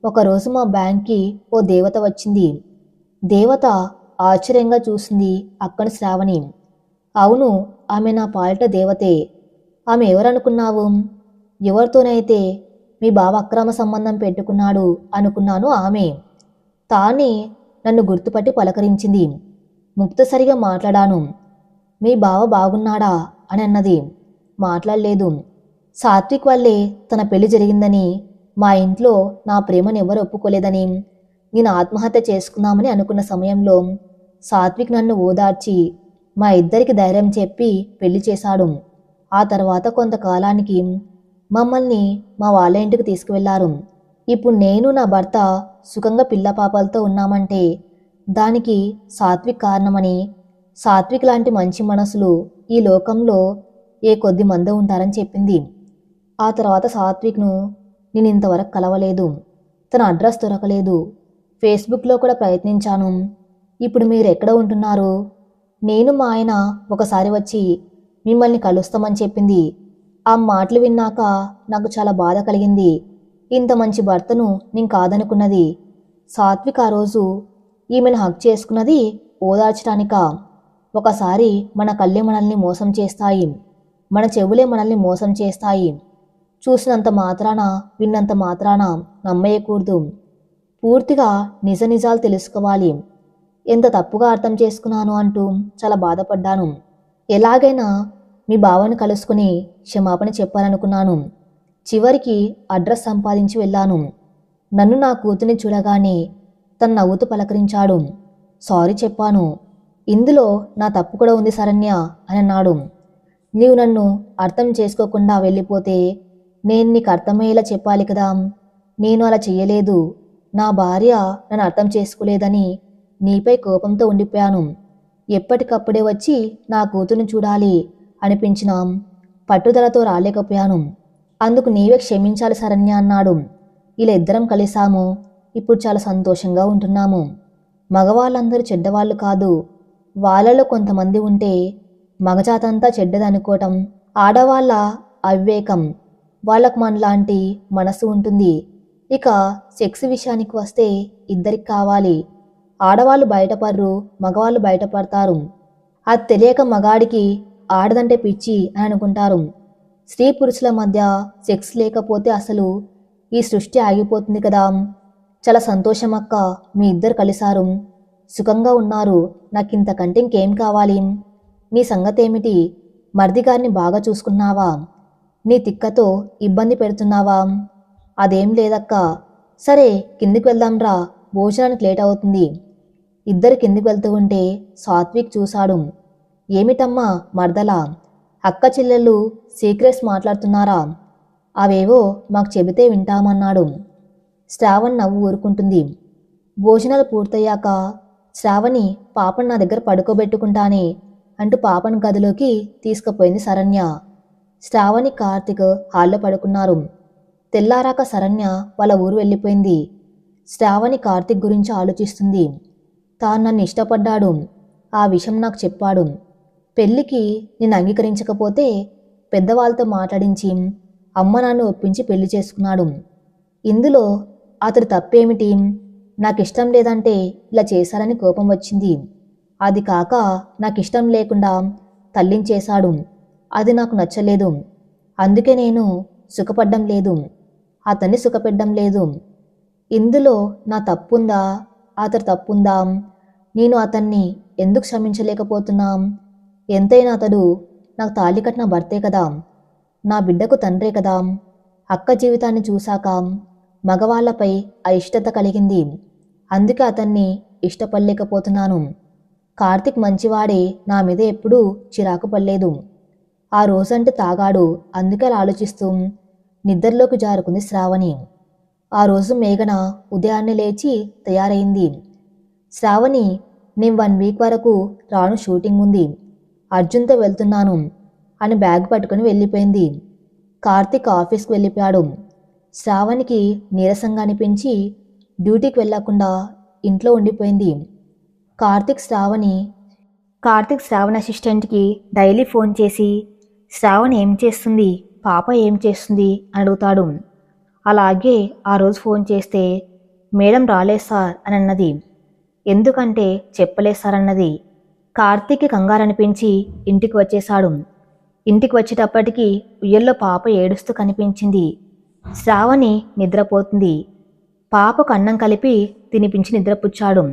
ఒకరోజు మా బ్యాంక్కి ఓ దేవత వచ్చింది. దేవత ఆశ్చర్యంగా చూసింది అక్కను శ్రావణి. అవును, ఆమె నా పాలిట దేవతే. ఆమె ఎవరనుకున్నావు? ఎవరితోనైతే మీ బావ అక్రమ సంబంధం పెట్టుకున్నాడు అనుకున్నాను ఆమె. తానే నన్ను గుర్తుపట్టి పలకరించింది. ముక్తసరిగా మాట్లాడాను. మీ బావ బాగున్నాడా అని అన్నది. మాట్లాడలేదు. సాత్విక్ వల్లే తన పెళ్లి జరిగిందని, మా ఇంట్లో నా ప్రేమను ఎవరు ఒప్పుకోలేదని, నేను ఆత్మహత్య చేసుకుందామని అనుకున్న సమయంలో సాత్విక్ నన్ను ఓదార్చి మా ఇద్దరికి ధైర్యం చెప్పి పెళ్లి చేశాడు. ఆ తర్వాత కొంతకాలానికి మమ్మల్ని మా వాళ్ళ ఇంటికి తీసుకువెళ్లారు. ఇప్పుడు నేను నా భర్త సుఖంగా పిల్ల పాపలతో ఉన్నామంటే దానికి సాత్విక్ కారణమని, సాత్విక్ లాంటి మంచి మనసులు ఈ లోకంలో ఏ కొద్ది మంది ఉంటారని చెప్పింది. ఆ తర్వాత సాత్విక్ను నేను ఇంతవరకు కలవలేదు. తన అడ్రస్ దొరకలేదు. ఫేస్బుక్లో కూడా ప్రయత్నించాను. ఇప్పుడు మీరు ఎక్కడ ఉంటున్నారు? నేను మా ఆయన ఒకసారి వచ్చి మిమ్మల్ని కలుస్తామని చెప్పింది. ఆ మాటలు విన్నాక నాకు చాలా బాధ కలిగింది. ఇంత మంచి భర్తను నేను కాదనుకున్నది. సాత్విక్ ఆ రోజు ఈమెను హక్ చేసుకున్నది ఓదార్చడానిక? ఒకసారి మన కళ్ళే మనల్ని మోసం చేస్తాయి. మన చెవులే మనల్ని మోసం చేస్తాయి. చూసినంత మాత్రాన, విన్నంత మాత్రాన నమ్మేయకూడదు. పూర్తిగా నిజ నిజాలు తెలుసుకోవాలి. ఎంత తప్పుగా అర్థం చేసుకున్నాను అంటూ చాలా బాధపడ్డాను. ఎలాగైనా మీ బావని కలుసుకుని క్షమాపణ చెప్పాలనుకున్నాను. చివరికి అడ్రస్ సంపాదించి వెళ్ళాను. నన్ను నా కూతుర్ని చూడగానే తను నవ్వుతూ పలకరించాడు. సారీ చెప్పాను. ఇందులో నా తప్పు కూడా ఉంది శరణ్య అని అన్నాడు. నీవు నన్ను అర్థం చేసుకోకుండా వెళ్ళిపోతే నేను నీకు అర్థమయ్యేలా చెప్పాలి కదా. నేను అలా చెయ్యలేదు. నా భార్య నన్ను అర్థం చేసుకోలేదని నీపై కోపంతో ఉండిపోయాను. ఎప్పటికప్పుడే వచ్చి నా కూతుర్ని చూడాలి అనిపించిన పట్టుదలతో రాలేకపోయాను. అందుకు నీవే క్షమించాలి శరణ్య అన్నాడు. ఇలా ఇద్దరం కలిసాము. ఇప్పుడు చాలా సంతోషంగా ఉంటున్నాము. మగవాళ్ళందరూ చెడ్డవాళ్ళు కాదు. వాళ్ళలో కొంతమంది ఉంటే మగజాతంతా చెడ్డదనుకోవటం ఆడవాళ్ళ అవివేకం. వాళ్ళకు మనలాంటి మనసు ఉంటుంది. ఇక సెక్స్ విషయానికి వస్తే ఇద్దరికి కావాలి. ఆడవాళ్ళు బయటపడరు, మగవాళ్ళు బయటపడతారు. అది తెలియక మగాడికి ఆడదంటే పిచ్చి అని అనుకుంటారు. స్త్రీ పురుషుల మధ్య సెక్స్ లేకపోతే అసలు ఈ సృష్టి ఆగిపోతుంది కదా. చాలా సంతోషం అక్క, మీ ఇద్దరు కలిశారు, సుఖంగా ఉన్నారు. నాకింతకంటే ఇంకేం కావాలి? నీ సంగతేమిటి? మర్ది గారిని బాగా చూసుకున్నావా? నీ తిక్కతో ఇబ్బంది పెడుతున్నావా? అదేం లేదక్క. సరే కిందికి వెళ్దాంరా, భోజనానికి లేట్ అవుతుంది. ఇద్దరు కిందికి వెళ్తూ ఉంటే సాత్విక్ చూశాడు. ఏమిటమ్మా మర్దలా, అక్క చెల్లెళ్ళు సీక్రెట్స్ మాట్లాడుతున్నారా? అవేవో మాకు చెబితే వింటామన్నాడు. శ్రావణ్ నవ్వు ఊరుకుంటుంది. భోజనాలు పూర్తయ్యాక శ్రావణి పాపను నా దగ్గర పడుకోబెట్టుకుంటానే అంటూ పాపను గదిలోకి తీసుకుపోయింది శరణ్య. శ్రావణి కార్తిక్ హాల్లో పడుకున్నారు. తెల్లారాక శరణ్య వాళ్ళ ఊరు వెళ్ళిపోయింది. శ్రావణి కార్తిక్ గురించి ఆలోచిస్తుంది. తాను నన్ను ఇష్టపడ్డాడు, ఆ విషయం నాకు చెప్పాడు. పెళ్లికి నేను అంగీకరించకపోతే పెద్దవాళ్ళతో మాట్లాడించి అమ్మ నాన్న ఒప్పించి పెళ్లి చేసుకున్నాడు. ఇందులో అతడి తప్పేమిటి? నాకిష్టం లేదంటే ఇలా చేశారని కోపం వచ్చింది. అది కాక నాకిష్టం లేకుండా తల్లించేశాడు. అది నాకు నచ్చలేదు. అందుకే నేను సుఖపడ్డం లేదు, అతన్ని సుఖపెట్టడం లేదు. ఇందులో నా తప్పుందా, అతడి తప్పుందా? నేను అతన్ని ఎందుకు క్షమించలేకపోతున్నా? ఎంతైనా అతడు నాకు తాళి కట్టిన భర్తే కదా, నా బిడ్డకు తండ్రే కదా. అక్క జీవితాన్ని చూశాక మగవాళ్లపై అయిష్టత కలిగింది. అందుకే అతన్ని ఇష్టపడలేకపోతున్నాను. కార్తిక్ మంచివాడే, నా మీద ఎప్పుడూ చిరాకు పడలేదు. ఆ రోజంటే తాగాడు, అందుకే అలా ఆలోచిస్తూ నిద్రలోకి జారుకుంది శ్రావణి. ఆ రోజు మేఘన ఉదయాన్నే లేచి తయారైంది. శ్రావణి, నేను 1 వీక్ వరకు రాను, షూటింగ్ ఉంది, అర్జున్తో వెళ్తున్నాను అని బ్యాగ్ పట్టుకుని వెళ్ళిపోయింది. కార్తిక్ ఆఫీస్కి వెళ్ళిపోయాడు. శ్రావణికి నీరసంగా అనిపించి డ్యూటీకి వెళ్లకుండా ఇంట్లో ఉండిపోయింది. కార్తిక్ శ్రావణి అసిస్టెంట్కి డైలీ ఫోన్ చేసి శ్రావణి ఏం చేస్తుంది, పాప ఏం చేస్తుంది అని అడుగుతాడు. అలాగే ఆ రోజు ఫోన్ చేస్తే మేడం రాలేదు సార్ అని అన్నది. ఎందుకంటే చెప్పలేదు సార్ అన్నది. కార్తిక్కి కంగారనిపించి ఇంటికి వచ్చేశాడు. ఇంటికి వచ్చేటప్పటికి ఉయ్యల్లో పాప ఏడుస్తూ కనిపించింది. శ్రావణి నిద్రపోతుంది. పాపకు అన్నం కలిపి తినిపించి నిద్రపుచ్చాడు.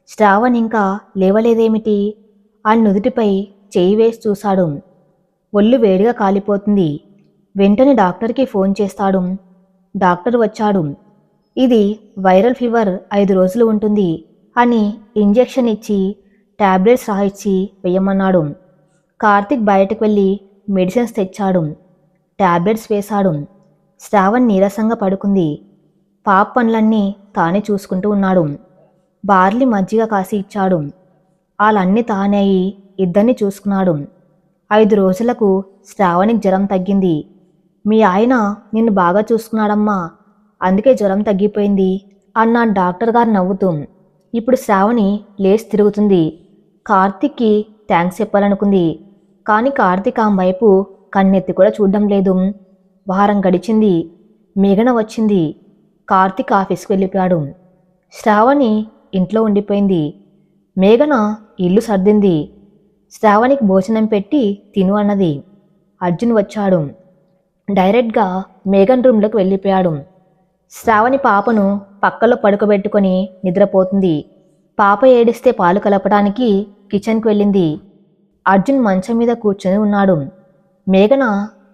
శ్రావణి ఇంకా లేవలేదేమిటి అని నుదుటిపై చేయి వేసి చూశాడు. ఒళ్ళు వేడిగా కాలిపోతుంది. వెంటనే డాక్టర్కి ఫోన్ చేస్తాడు. డాక్టర్ వచ్చాడు. ఇది వైరల్ ఫీవర్ 5 రోజులు ఉంటుంది అని ఇంజెక్షన్ ఇచ్చి టాబ్లెట్స్ రాయిచ్చి వేయమన్నాడు. కార్తిక్ బయటకు వెళ్ళి మెడిసిన్స్ తెచ్చాడు. టాబ్లెట్స్ వేశాడు. శ్రావణ్ నీరసంగా పడుకుంది. పాప పనులన్నీ తానే చూసుకుంటూ ఉన్నాడు. బార్లీ మజ్జిగ కాసి ఇచ్చాడు. వాళ్ళన్నీ తానే అయి ఇద్దరిని చూసుకున్నాడు. 5 రోజులకు శ్రావణికి జ్వరం తగ్గింది. మీ ఆయన నిన్ను బాగా చూసుకున్నాడమ్మా, అందుకే జ్వరం తగ్గిపోయింది అన్నాడు డాక్టర్ గారు నవ్వుతూ. ఇప్పుడు శ్రావణి లేచి తిరుగుతుంది. కార్తిక్కి థ్యాంక్స్ చెప్పాలనుకుంది. కానీ కార్తిక్ ఆమె వైపు కన్నెత్తి కూడా చూడడం లేదు. వారం గడిచింది. మేఘన వచ్చింది. కార్తిక్ ఆఫీస్కి వెళ్ళిపోయాడు. శ్రావణి ఇంట్లో ఉండిపోయింది. మేఘన ఇల్లు సర్దింది. శ్రావణికి భోజనం పెట్టి తిను అన్నది. అర్జున్ వచ్చాడు. డైరెక్ట్గా మేఘన్ రూమ్లోకి వెళ్ళిపోయాడు. శ్రావణి పాపను పక్కలో పడుకోబెట్టుకొని నిద్రపోతుంది. పాప ఏడిస్తే పాలు కలపడానికి కిచెన్కి వెళ్ళింది. అర్జున్ మంచం మీద కూర్చొని ఉన్నాడు. మేఘన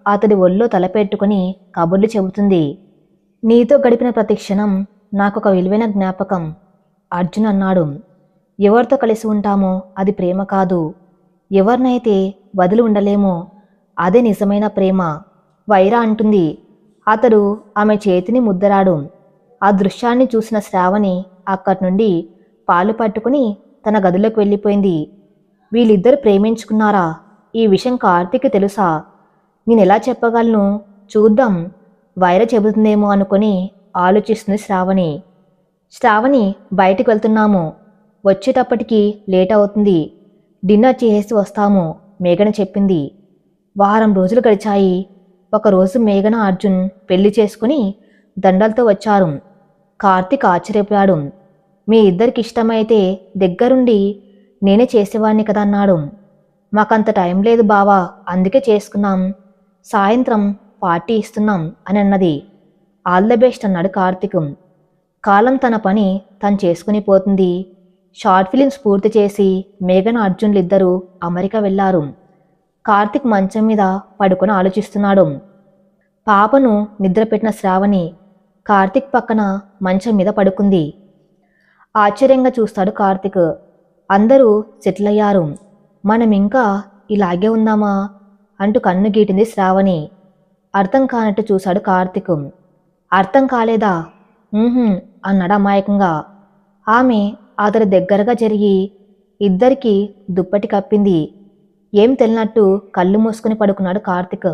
అతడి ఒళ్ళో తలపెట్టుకుని కబుర్లు చెబుతుంది. నీతో గడిపిన ప్రతి క్షణం నాకొక విలువైన జ్ఞాపకం, అర్జున్ అన్నాడు. ఎవరితో కలిసి ఉంటామో అది ప్రేమ కాదు. ఎవరినైతే వదిలి ఉండలేమో అదే నిజమైన ప్రేమ, వైరా అంటుంది. అతడు ఆమె చేతిని ముద్దరాడు. ఆ దృశ్యాన్ని చూసిన శ్రావణి అక్కడి నుండి పాలు పట్టుకుని తన గదిలోకి వెళ్ళిపోయింది. వీళ్ళిద్దరు ప్రేమించుకున్నారా? ఈ విషయం కార్తీక్కి తెలుసా? నేనెలా చెప్పగలను? చూద్దాం, వైర చెబుతుందేమో అనుకొని ఆలోచిస్తుంది శ్రావణి. శ్రావణి, బయటికి వెళ్తున్నాము, వచ్చేటప్పటికి లేట్ అవుతుంది, డిన్నర్ చేసేసి వస్తాము, మేఘన చెప్పింది. వారం రోజులు గడిచాయి. ఒకరోజు మేఘన అర్జున్ పెళ్లి చేసుకుని దండలతో వచ్చారు. కార్తీక్ ఆశ్చర్యపోయాడు. మీ ఇద్దరికి ఇష్టమైతే దగ్గరుండి నేనే చేసేవాడిని కదా అన్నాడు. మాకంత టైం లేదు బావా, అందుకే చేసుకున్నాం, సాయంత్రం పార్టీ ఇస్తున్నాం అని అన్నది. ఆల్ ద బెస్ట్ అన్నాడు కార్తీక్. కాలం తన పని తను చేసుకుని పోతుంది. షార్ట్ ఫిలిమ్స్ పూర్తి చేసి మేఘన అర్జున్లు ఇద్దరూ అమెరికా వెళ్లారు. కార్తీక్ మంచం మీద పడుకొని ఆలోచిస్తున్నాడు. పాపను నిద్రపెట్టిన శ్రావణి కార్తీక్ పక్కన మంచం మీద పడుకుంది. ఆశ్చర్యంగా చూస్తాడు కార్తీక్. అందరూ సెటిల్ అయ్యారు, మనం ఇంకా ఇలాగే ఉందామా అంటూ కన్ను గీటింది శ్రావణి. అర్థం కానట్టు చూశాడు కార్తీక్. అర్థం కాలేదా? అన్నాడు అమాయకంగా. ఆమె అతడి దగ్గరగా జరిగి ఇద్దరికీ దుప్పటి కప్పింది. ఏం తెలియనట్టు కళ్ళు మూసుకుని పడుకున్నాడు కార్తీక్.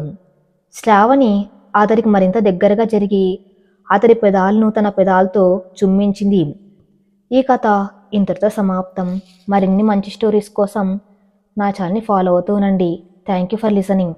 శ్రావణి అతడికి మరింత దగ్గరగా జరిగి అతడి పెదాలను తన పెదాలతో చుమ్మించింది. ఈ కథ ఇంతటితో సమాప్తం. మరిన్ని మంచి స్టోరీస్ కోసం నా ఛానల్ని ఫాలో అవుతూ ఉండండి. Thank you for listening.